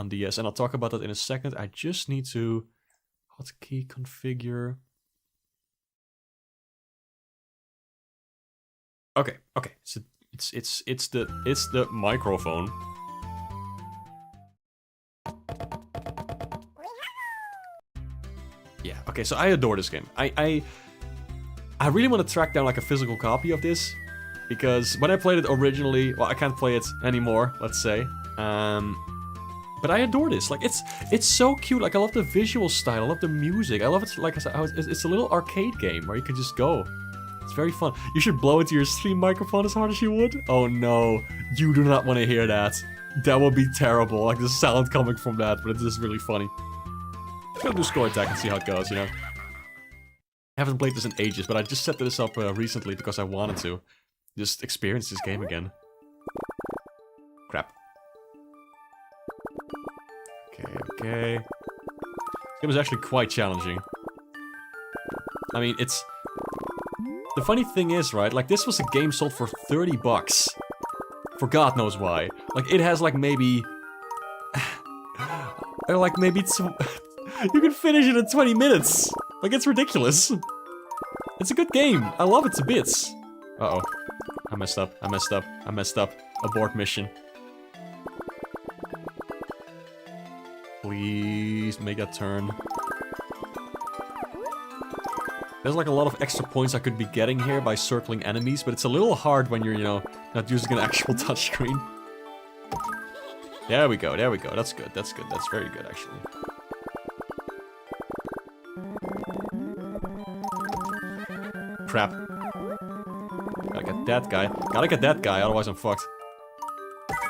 DS, and I'll talk about that in a second. I just need to hotkey configure. Okay, so it's the microphone. Yeah, okay, so I adore this game. I really want to track down like a physical copy of this, because when I played it originally, well, I can't play it anymore, let's say. But I adore this. Like it's so cute. Like I love the visual style. I love the music. I love it. Like I said, it's a little arcade game where you can just go. It's very fun. You should blow into your stream microphone as hard as you would. Oh no, you do not want to hear that. That would be terrible. Like the sound coming from that, but it's just really funny. I'm gonna do score attack and see how it goes, you know. I haven't played this in ages, but I just set this up recently because I wanted to. Just experience this game again. Crap. Okay. This game is actually quite challenging. I mean, it's... The funny thing is, right, like this was a game sold for 30 bucks. For God knows why. Like it has like maybe... or like maybe you can finish it in 20 minutes. Like it's ridiculous. It's a good game. I love it to bits. Uh-oh. I messed up. Abort mission. Please make a turn. There's like a lot of extra points I could be getting here by circling enemies, but it's a little hard when you're, you know, not using an actual touchscreen. There we go. That's good. That's very good, actually. Crap. Gotta get that guy, otherwise I'm fucked.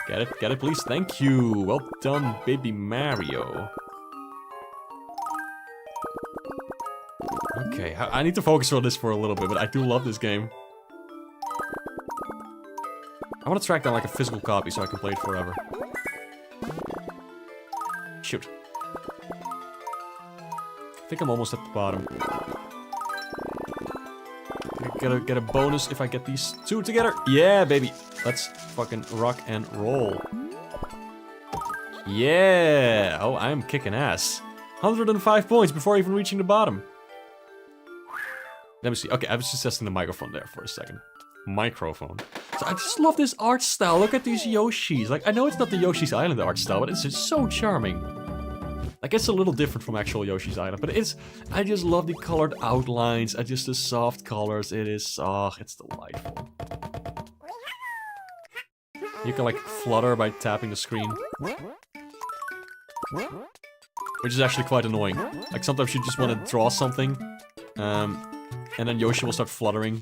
Get it, please. Thank you. Well done, baby Mario. Okay, I need to focus on this for a little bit, but I do love this game. I want to track down like a physical copy so I can play it forever. Shoot. I think I'm almost at the bottom. Get a bonus if I get these two together. Yeah, baby. Let's fucking rock and roll. Yeah. Oh, I'm kicking ass. 105 points before even reaching the bottom. Let me see. Okay, I was just testing the microphone there for a second. Microphone. So I just love this art style. Look at these Yoshis. Like, I know it's not the Yoshi's Island art style, but it's just so charming. Like, it's a little different from actual Yoshi's Island, but it's... I just love the colored outlines, just the soft colors. It is... Oh, it's delightful. You can, like, flutter by tapping the screen. Which is actually quite annoying. Like, sometimes you just want to draw something, and then Yoshi will start fluttering.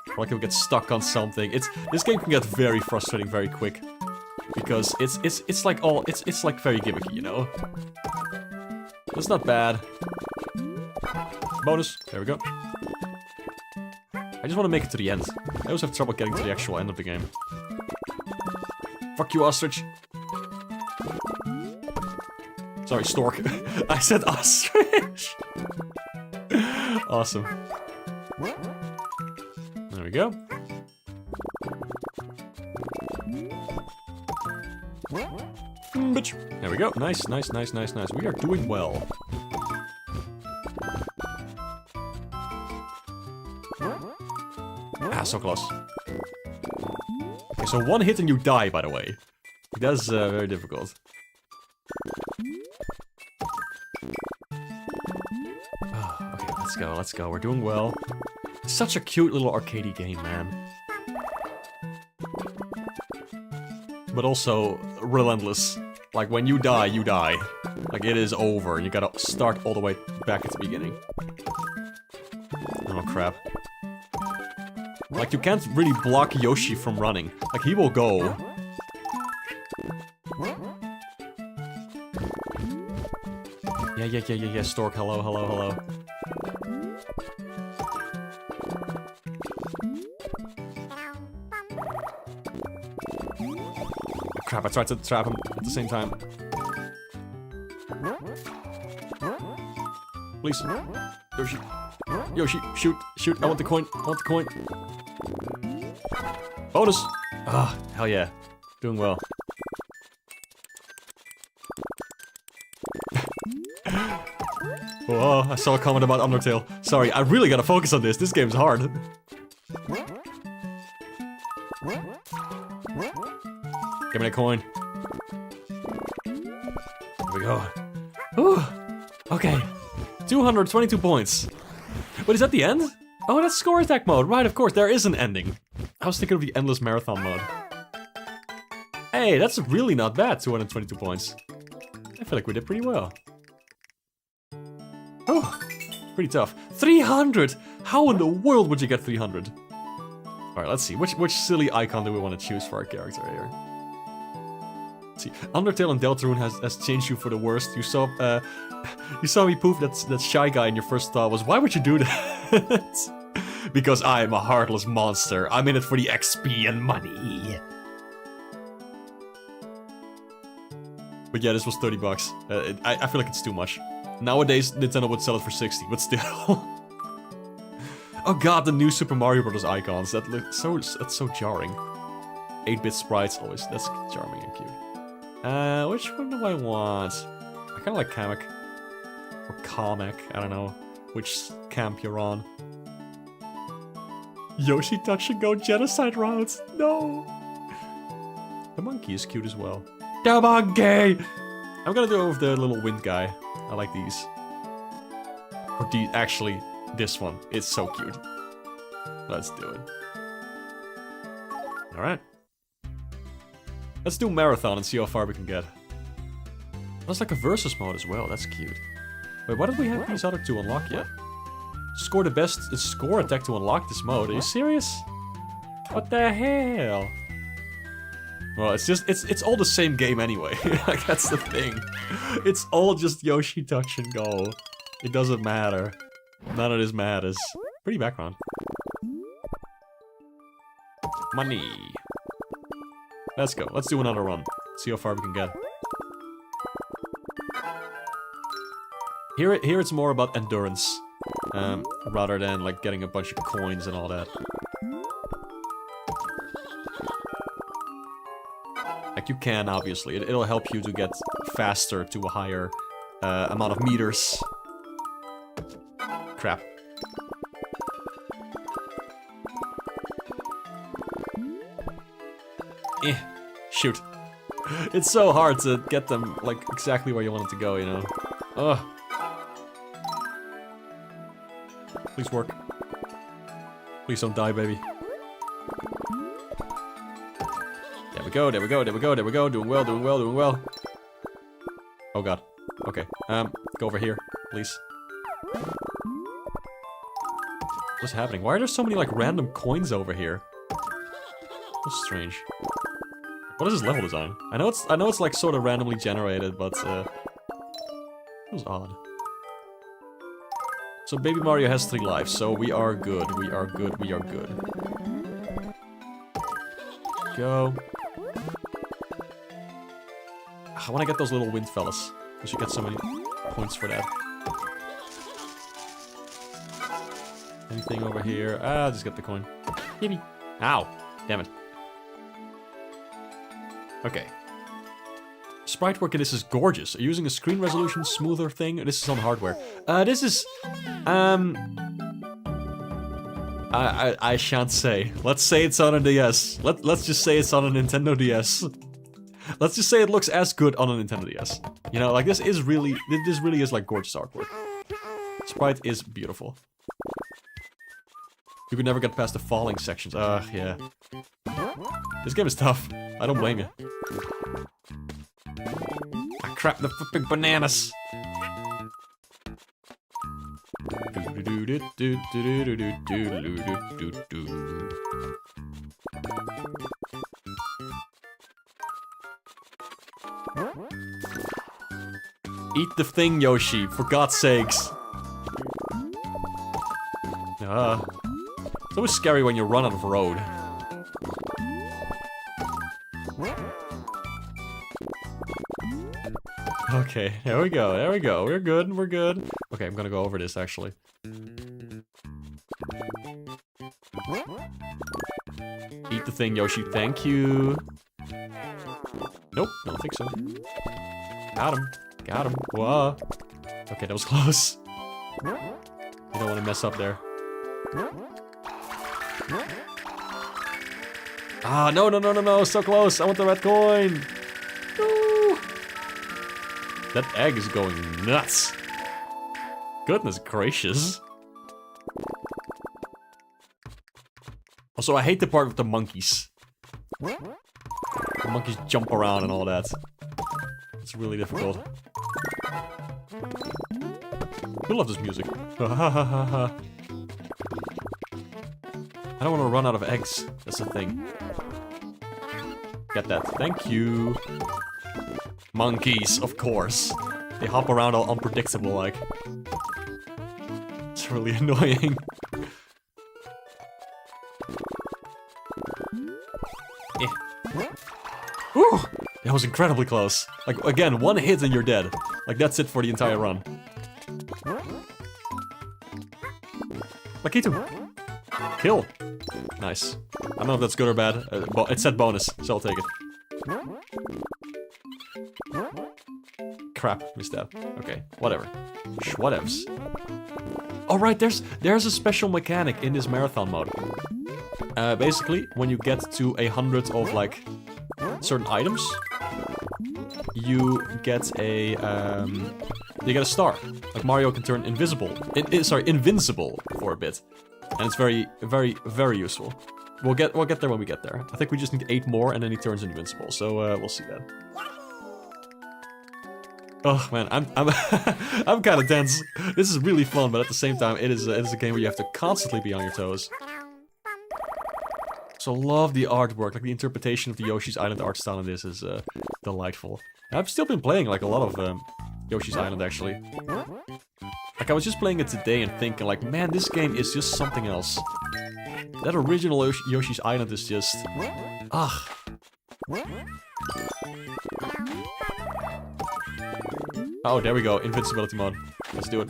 Or, like, he'll get stuck on something. This game can get very frustrating very quick. Because it's like all... It's like very gimmicky, you know? That's not bad. Bonus. There we go. I just want to make it to the end. I always have trouble getting to the actual end of the game. Fuck you, ostrich. Sorry, stork. I said ostrich. Awesome. we go. Bitch. There we go. Nice, nice, nice, nice, nice. We are doing well. Ah, so close. Okay, so one hit and you die, by the way. That's very difficult. Oh, okay, let's go, let's go. We're doing well. Such a cute little arcadey game, man. But also relentless. Like, when you die, you die. Like, it is over, and you gotta start all the way back at the beginning. Oh, crap. Like, you can't really block Yoshi from running. Like, he will go. Yeah, Stork, hello, hello, hello. Crap, I tried to trap him at the same time. Please. Yoshi. Yoshi, shoot, shoot. I want the coin. I want the coin. Bonus! Ah, hell yeah. Doing well. Oh, I saw a comment about Undertale. Sorry, I really gotta focus on this. This game's hard. Give me a coin. There we go. Ooh. Okay. 222 points. But is that the end? Oh, that's score attack mode. Right, of course, there is an ending. I was thinking of the endless marathon mode. Hey, that's really not bad, 222 points. I feel like we did pretty well. Oh, pretty tough. 300! How in the world would you get 300? Alright, let's see. Which silly icon do we want to choose for our character here? Let's see. Undertale and Deltarune has changed you for the worst. You saw me poof that shy guy and your first thought was, why would you do that? Because I am a heartless monster. I'm in it for the XP and money. But yeah, this was 30 bucks. I feel like it's too much. Nowadays, Nintendo would sell it for 60, but still. Oh god, the new Super Mario Bros. Icons. That looks that's so jarring. 8-bit sprites always. That's charming and cute. Which one do I want? I kinda like Kamek. Or Kamek, I don't know which camp you're on. Yoshi Touch and Go Genocide routes. No. The monkey is cute as well. The monkey! I'm gonna go with the little wind guy. I like these. Or actually, this one. It's so cute. Let's do it. Alright. Let's do marathon and see how far we can get. That's like a versus mode as well. That's cute. Wait, why don't we have these other two unlocked yet? Score the best score attack to unlock this mode. Are you serious? What the hell? Well, it's all the same game anyway. Like, that's the thing. It's all just Yoshi Touch and Go. It doesn't matter. None of this matters. Pretty background. Money. Let's go. Let's do another run. See how far we can get. Here it's more about endurance. Rather than like getting a bunch of coins and all that. Like, you can, obviously. It'll help you to get faster to a higher amount of meters. Crap. Shoot. It's so hard to get them, like, exactly where you want it to go, you know? Ugh. Please work. Please don't die, baby. There we go, there we go, there we go, there we go. Doing well, doing well, doing well. Oh god. Okay. Go over here, please. What's happening? Why are there so many, like, random coins over here? That's strange. What is this level design? I know it's like sort of randomly generated, but it was odd. So Baby Mario has 3 lives, so we are good, we are good, we are good. Go. I want to get those little wind fellas, because you get so many points for that. Anything over here? Ah, just get the coin. Yippee. Ow. Damn it. Okay. Sprite work in this is gorgeous. Are you using a screen resolution smoother thing? This is on hardware. This is... I shan't say. Let's say it's on a DS. Let's just say it's on a Nintendo DS. Let's just say it looks as good on a Nintendo DS. You know, like this really is like gorgeous artwork. Sprite is beautiful. You could never get past the falling sections. Yeah. This game is tough. I don't blame you. Ah, crap, the flipping bananas. Eat the thing, Yoshi, for God's sakes. It's always scary when you run out of road. Okay, there we go, there we go. We're good, we're good. Okay, I'm gonna go over this, actually. Eat the thing, Yoshi, thank you. Nope, don't think so. Got him, got him. Whoa. Okay, that was close. You don't want to mess up there. Ah, no, no, no, no, no, so close. I want the red coin. No. That egg is going nuts. Goodness gracious. Also, I hate the part with the monkeys. The monkeys jump around and all that. It's really difficult. I love this music. I don't want to run out of eggs. That's the thing. Get that. Thank you. Monkeys, of course. They hop around all unpredictable, like. It's really annoying. Whew! That was incredibly close. Like, again, one hit and you're dead. Like, that's it for the entire run. Lakitu! Kill! Nice. I don't know if that's good or bad. It said bonus, so I'll take it. Crap, missed that. Okay, whatever. Whatevs. Alright, there's a special mechanic in this marathon mode. Basically, when you get to 100 of, like, certain items, you get a, star. Like, Mario can turn invisible. Invincible for a bit. And it's very, very, very useful. We'll get there when we get there. I think we just need 8 more and then he turns invincible, so, we'll see that. Oh man, I'm I'm kind of tense. This is really fun, but at the same time, it is a game where you have to constantly be on your toes. So love the artwork, like the interpretation of the Yoshi's Island art style in this is delightful. I've still been playing like a lot of Yoshi's Island actually. Like I was just playing it today and thinking like, man, this game is just something else. That original Yoshi's Island is just, Oh, there we go, invincibility mod. Let's do it.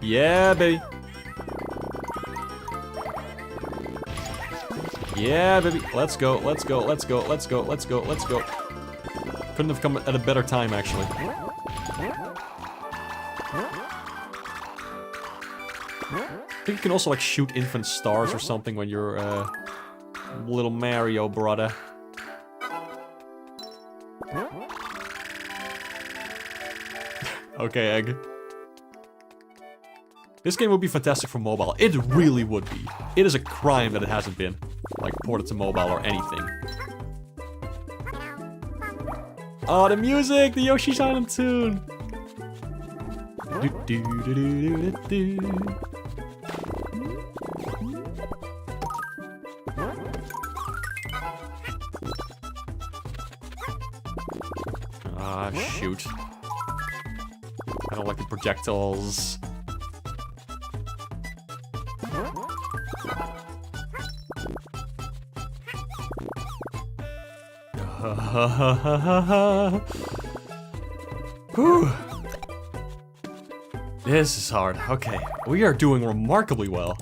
Yeah, baby. Yeah, baby. Let's go, let's go, let's go, let's go, let's go, let's go. Couldn't have come at a better time, actually. I think you can also, like, shoot infinite stars or something when you're, little Mario, brother. Okay, egg. This game would be fantastic for mobile. It really would be. It is a crime that it hasn't been, like, ported to mobile or anything. Oh, the music! The Yoshi's Island tune! Ah, shoot. I don't like the projectiles. Whew. This is hard. Okay, we are doing remarkably well.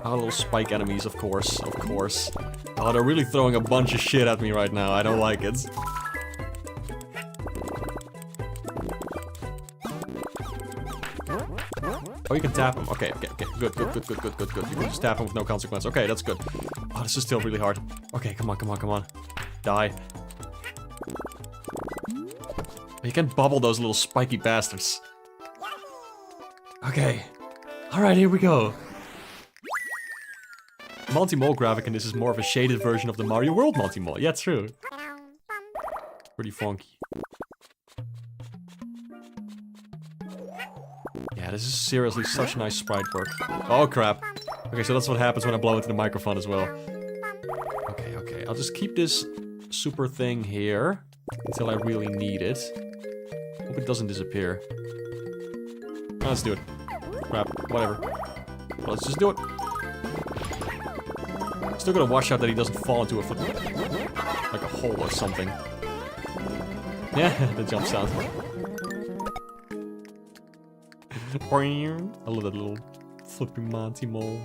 Oh, little spike enemies, of course, of course. Oh, they're really throwing a bunch of shit at me right now. I don't like it. Oh, you can tap him. Okay, okay, okay. Good. You can just tap him with no consequence. Okay, that's good. Oh, this is still really hard. Okay, come on. Die. You can bubble those little spiky bastards. Okay. Alright, here we go. Monty Mole graphic in this is more of a shaded version of the Mario World Monty Mole. Yeah, true. Pretty funky. Yeah, this is seriously such nice sprite work. Oh, crap. Okay, so that's what happens when I blow into the microphone as well. Okay. I'll just keep this super thing here until I really need it. Hope it doesn't disappear. Oh, let's do it. Crap, whatever. Well, let's just do it. Still gotta watch out that he doesn't fall into like a hole or something. Yeah, the jump sound. I love that little flipping Monty Mole.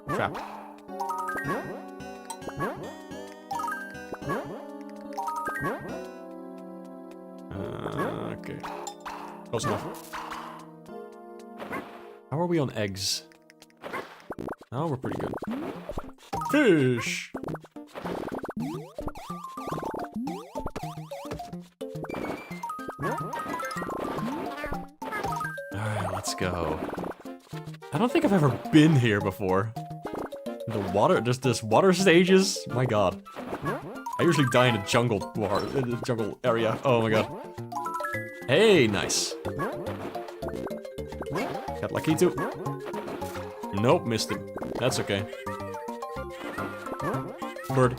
Trap. Okay. Close enough. How are we on eggs? Oh, we're pretty good. Fish! Alright, let's go. I don't think I've ever been here before. The water, there's water stages? My god. I usually die in the jungle area. Oh my god. Hey, nice. Got lucky too. Nope, missed him. That's okay. Bird.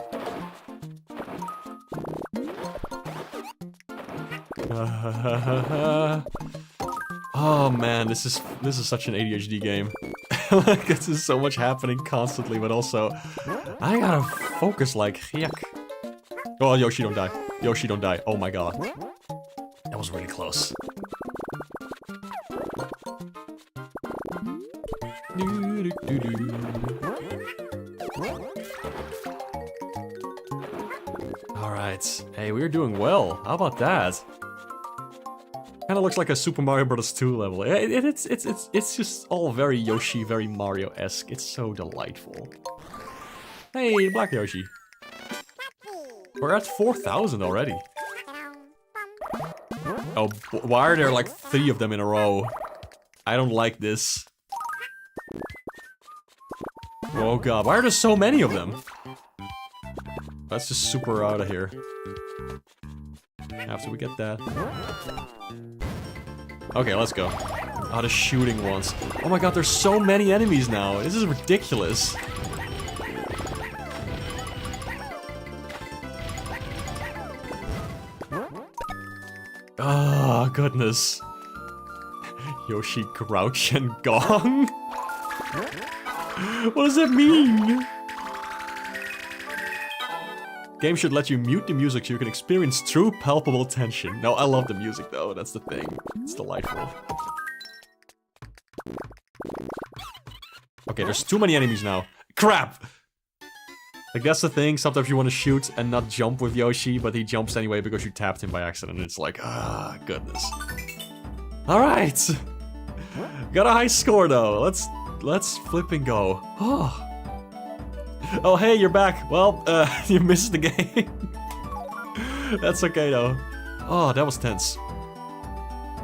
Oh man, this is such an ADHD game. Like, this is so much happening constantly, but also I gotta focus like heck. Oh, Yoshi, don't die. Yoshi, don't die. Oh my god. That was really close. Alright. Hey, we're doing well. How about that? Kinda looks like a Super Mario Bros. 2 level. It's just all very Yoshi, very Mario-esque. It's so delightful. Hey, Black Yoshi. We're at 4,000 already. Oh, why are there like 3 of them in a row? I don't like this. Oh god, why are there so many of them? Let's just super out of here. After we get that. Okay, let's go. Oh, the shooting ones. Oh my god, there's so many enemies now. This is ridiculous. Oh, goodness. Yoshi, Grouch, and Gong? What does that mean? Game should let you mute the music so you can experience true palpable tension. No, I love the music though, that's the thing. It's delightful. Okay, there's too many enemies now. Crap! Like, that's the thing, sometimes you want to shoot and not jump with Yoshi, but he jumps anyway because you tapped him by accident. It's like, ah, goodness. Alright! Got a high score though, let's flip and go. Oh. Oh, hey, you're back. Well, you missed the game. That's okay, though. Oh, that was tense.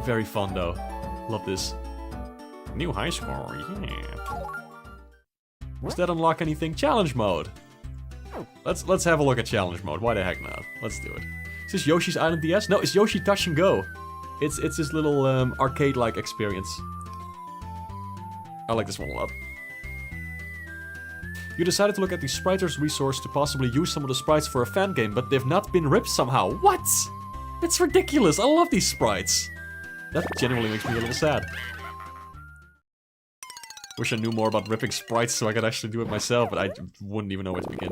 Very fun, though. Love this. New high score, yeah. Does that unlock anything? Challenge mode. Let's have a look at challenge mode. Why the heck not? Let's do it. Is this Yoshi's Island DS? No, it's Yoshi Touch and Go. It's this little arcade-like experience. I like this one a lot. You decided to look at the Spriters resource to possibly use some of the sprites for a fan game, but they've not been ripped somehow. What? That's ridiculous. I love these sprites. That genuinely makes me a little sad. Wish I knew more about ripping sprites so I could actually do it myself, but I wouldn't even know where to begin.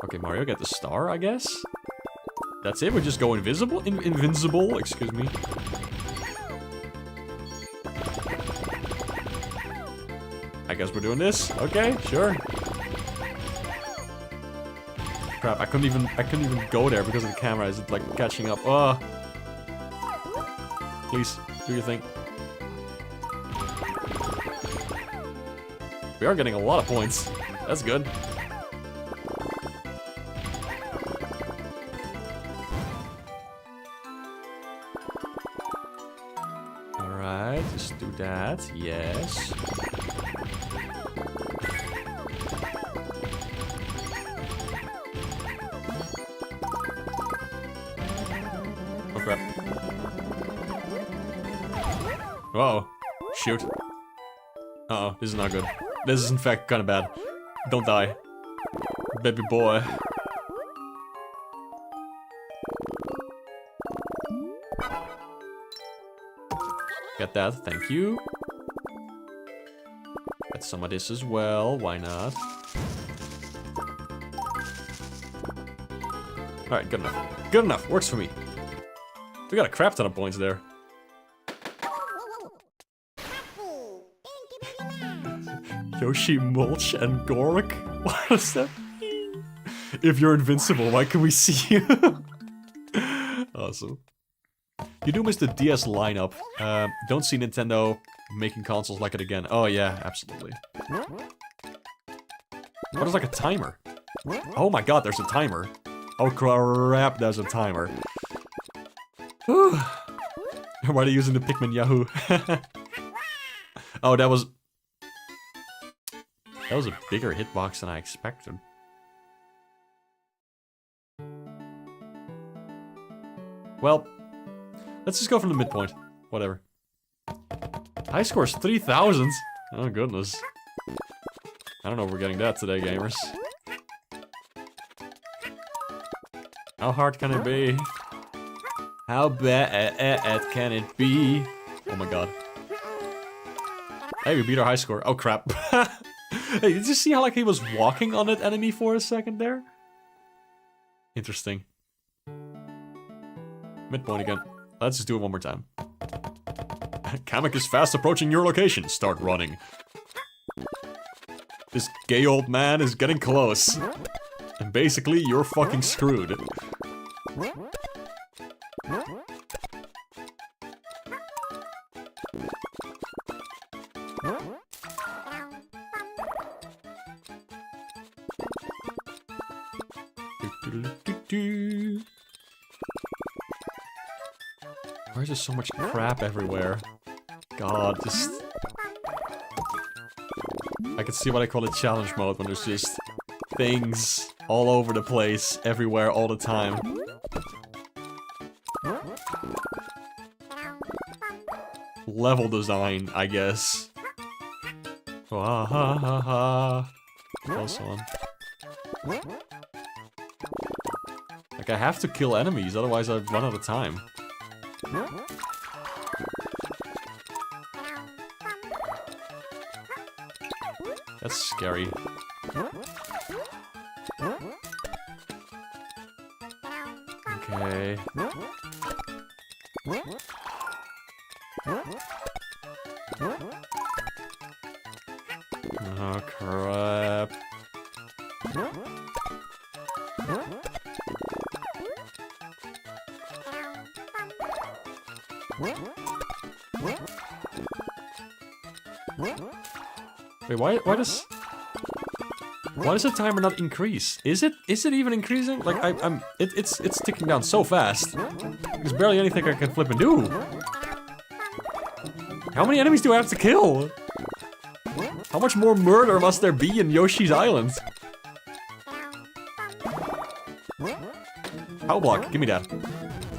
Okay, Mario, get the star, I guess? That's it? We just go invisible? Invincible? Excuse me. I guess we're doing this. Okay, sure. Crap, I couldn't even go there because of the camera. Is it like catching up? Oh. Please, do your thing. We are getting a lot of points. That's good. Alright, just do that. Yes. Oh crap. Whoa. Shoot. Uh-oh, this is not good. This is in fact kind of bad. Don't die. Baby boy. Get that, thank you. Get some of this as well, why not? Alright, good enough. Good enough, works for me. We got a crap ton of points there. Yoshi, Mulch, and Gork? What does that mean? If you're invincible, why can we see you? Awesome. You do miss the DS lineup. Don't see Nintendo making consoles like it again. Oh yeah, absolutely. What is like a timer? Oh my god, there's a timer. Oh crap, there's a timer. Why are they using the Pikmin Yahoo? Oh, that was a bigger hitbox than I expected. Well, let's just go from the midpoint. Whatever. High score's 3,000. Oh goodness. I don't know if we're getting that today, gamers. How hard can it be? How bad can it be? Oh my god. Hey, we beat our high score. Oh crap. Hey, did you see how like he was walking on that enemy for a second there? Interesting. Midpoint again. Let's just do it one more time. Kamek is fast approaching your location. Start running. This gay old man is getting close. And basically, you're fucking screwed. Why is there so much crap everywhere? God, just... I can see what I call a challenge mode when there's just things all over the place, everywhere, all the time. Level design, I guess. Ah, ha, ha, ha. Close one. Like, I have to kill enemies, otherwise I run out of time. That's scary. Okay. Oh, crap. Wait, why does the timer not increase? Is it even increasing? Like it's ticking down so fast. There's barely anything I can flip and do. How many enemies do I have to kill? How much more murder must there be in Yoshi's Island? Power block, give me that.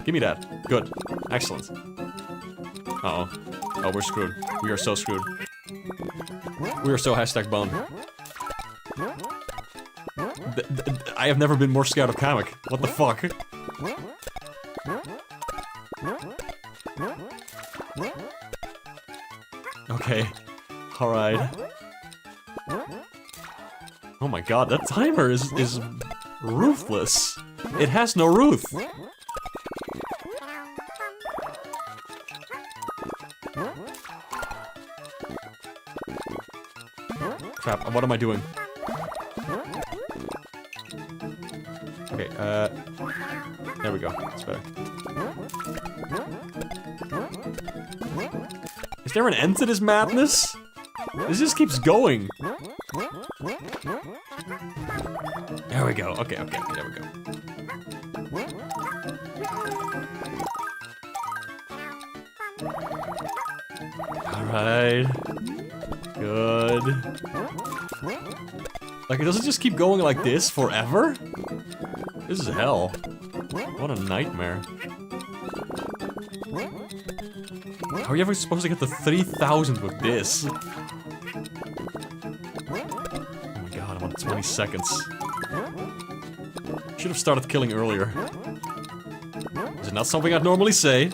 Give me that. Good. Excellent. Uh-oh. Oh, we're screwed. We are so screwed. We are so #boned. I have never been more scared of Kamek. What the fuck? Okay. Alright. Oh my god, that timer is ruthless. It has no ruth. Crap, what am I doing? Okay, there we go. That's better. Is there an end to this madness? This just keeps going. There we go. Okay, there we go. Alright. Good. Like, does it just keep going like this forever? This is hell. What a nightmare. How are you ever supposed to get to 3,000 with this? Oh my god, I'm on 20 seconds. Should have started killing earlier. Is it not something I'd normally say?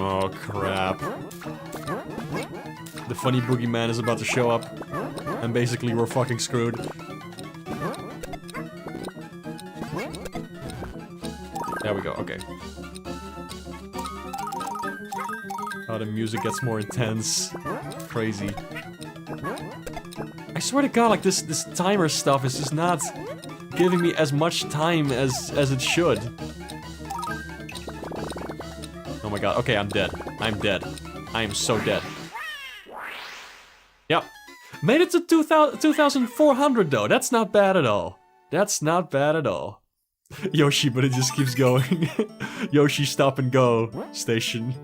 Oh crap. The funny boogeyman is about to show up. And basically we're fucking screwed. There we go, okay. Oh, the music gets more intense. Crazy. I swear to god, like this timer stuff is just not giving me as much time as it should. Oh my god, okay, I'm dead. I'm dead. I am so dead. Yep. Made it to 2,400 though. That's not bad at all. That's not bad at all. Yoshi, but it just keeps going. Yoshi stop and go station.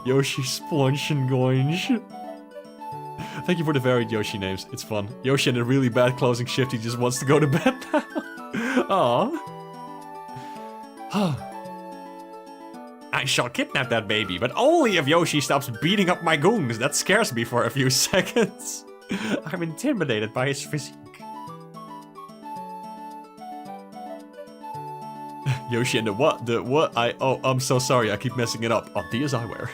Yoshi splunch and goinge. Thank you for the varied Yoshi names. It's fun. Yoshi in a really bad closing shift. He just wants to go to bed now. Aww. I shall kidnap that baby, but only if Yoshi stops beating up my goons. That scares me for a few seconds. I'm intimidated by his physique. Yoshi and the what? The what? Oh, I'm so sorry. I keep messing it up. Oh, these I wear.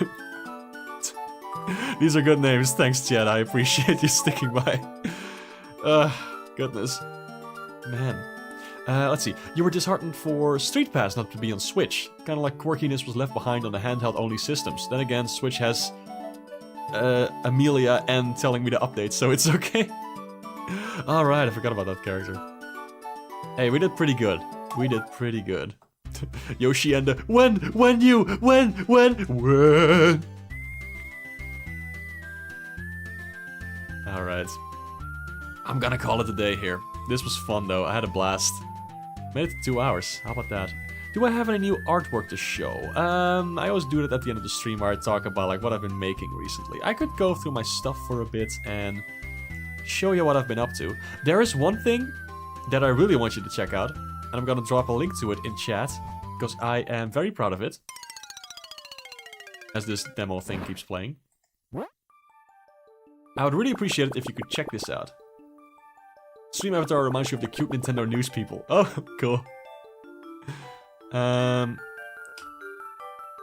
These are good names. Thanks, Chad. I appreciate you sticking by. Goodness. Man. Let's see. You were disheartened for Street Pass not to be on Switch. Kind of like quirkiness was left behind on the handheld-only systems. Then again, Switch has Amelia and telling me to update, so it's okay. Alright, I forgot about that character. Hey, we did pretty good. We did pretty good. Yoshi and the when. Alright. I'm gonna call it a day here. This was fun though, I had a blast. Made it to 2 hours, how about that? Do I have any new artwork to show? I always do that at the end of the stream where I talk about like what I've been making recently. I could go through my stuff for a bit and show you what I've been up to. There is one thing that I really want you to check out, and I'm gonna drop a link to it in chat, because I am very proud of it. As this demo thing keeps playing. I would really appreciate it if you could check this out. Stream avatar reminds you of the cute Nintendo news people. Oh, cool.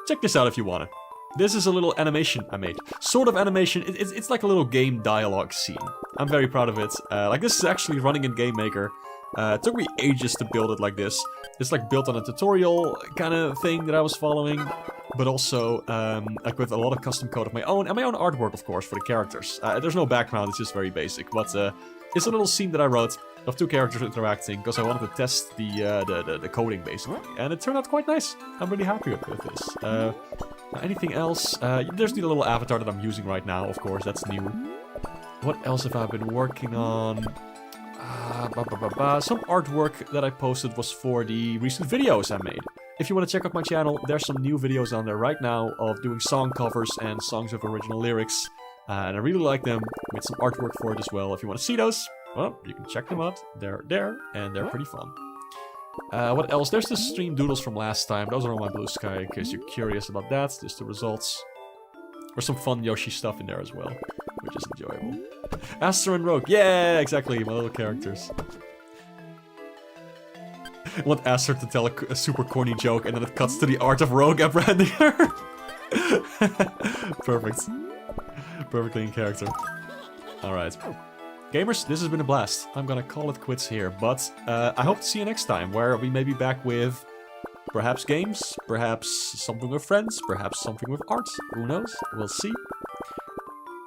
Check this out if you want it. This is a little animation I made. Sort of animation, it's like a little game dialogue scene. I'm very proud of it. Like this is actually running in Game Maker. It took me ages to build it like this. It's like built on a tutorial kind of thing that I was following. But also, like with a lot of custom code of my own, and my own artwork of course for the characters. There's no background, it's just very basic. But it's a little scene that I wrote of two characters interacting because I wanted to test the coding basically. And it turned out quite nice. I'm really happy with this. Anything else? There's the little avatar that I'm using right now, of course, that's new. What else have I been working on? Some artwork that I posted was for the recent videos I made. If you want to check out my channel, there's some new videos on there right now of doing song covers and songs with original lyrics. And I really like them. Made some artwork for it as well. If you want to see those, well, you can check them out. They're there, and they're pretty fun. What else? There's the stream doodles from last time. Those are on my Blue Sky, in case you're curious about that. Just the results. There's some fun Yoshi stuff in there as well, which is enjoyable. Aster and Rogue. Yeah, exactly. My little characters. want Aster to tell a super corny joke, and then it cuts to the art of Rogue apprehending her. Perfect. Perfectly in character. Alright. Gamers, this has been a blast. I'm gonna call it quits here, but I hope to see you next time, where we may be back with perhaps games, perhaps something with friends, perhaps something with art. Who knows? We'll see.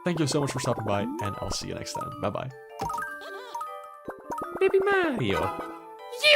Thank you so much for stopping by, and I'll see you next time. Bye-bye. Baby Mario!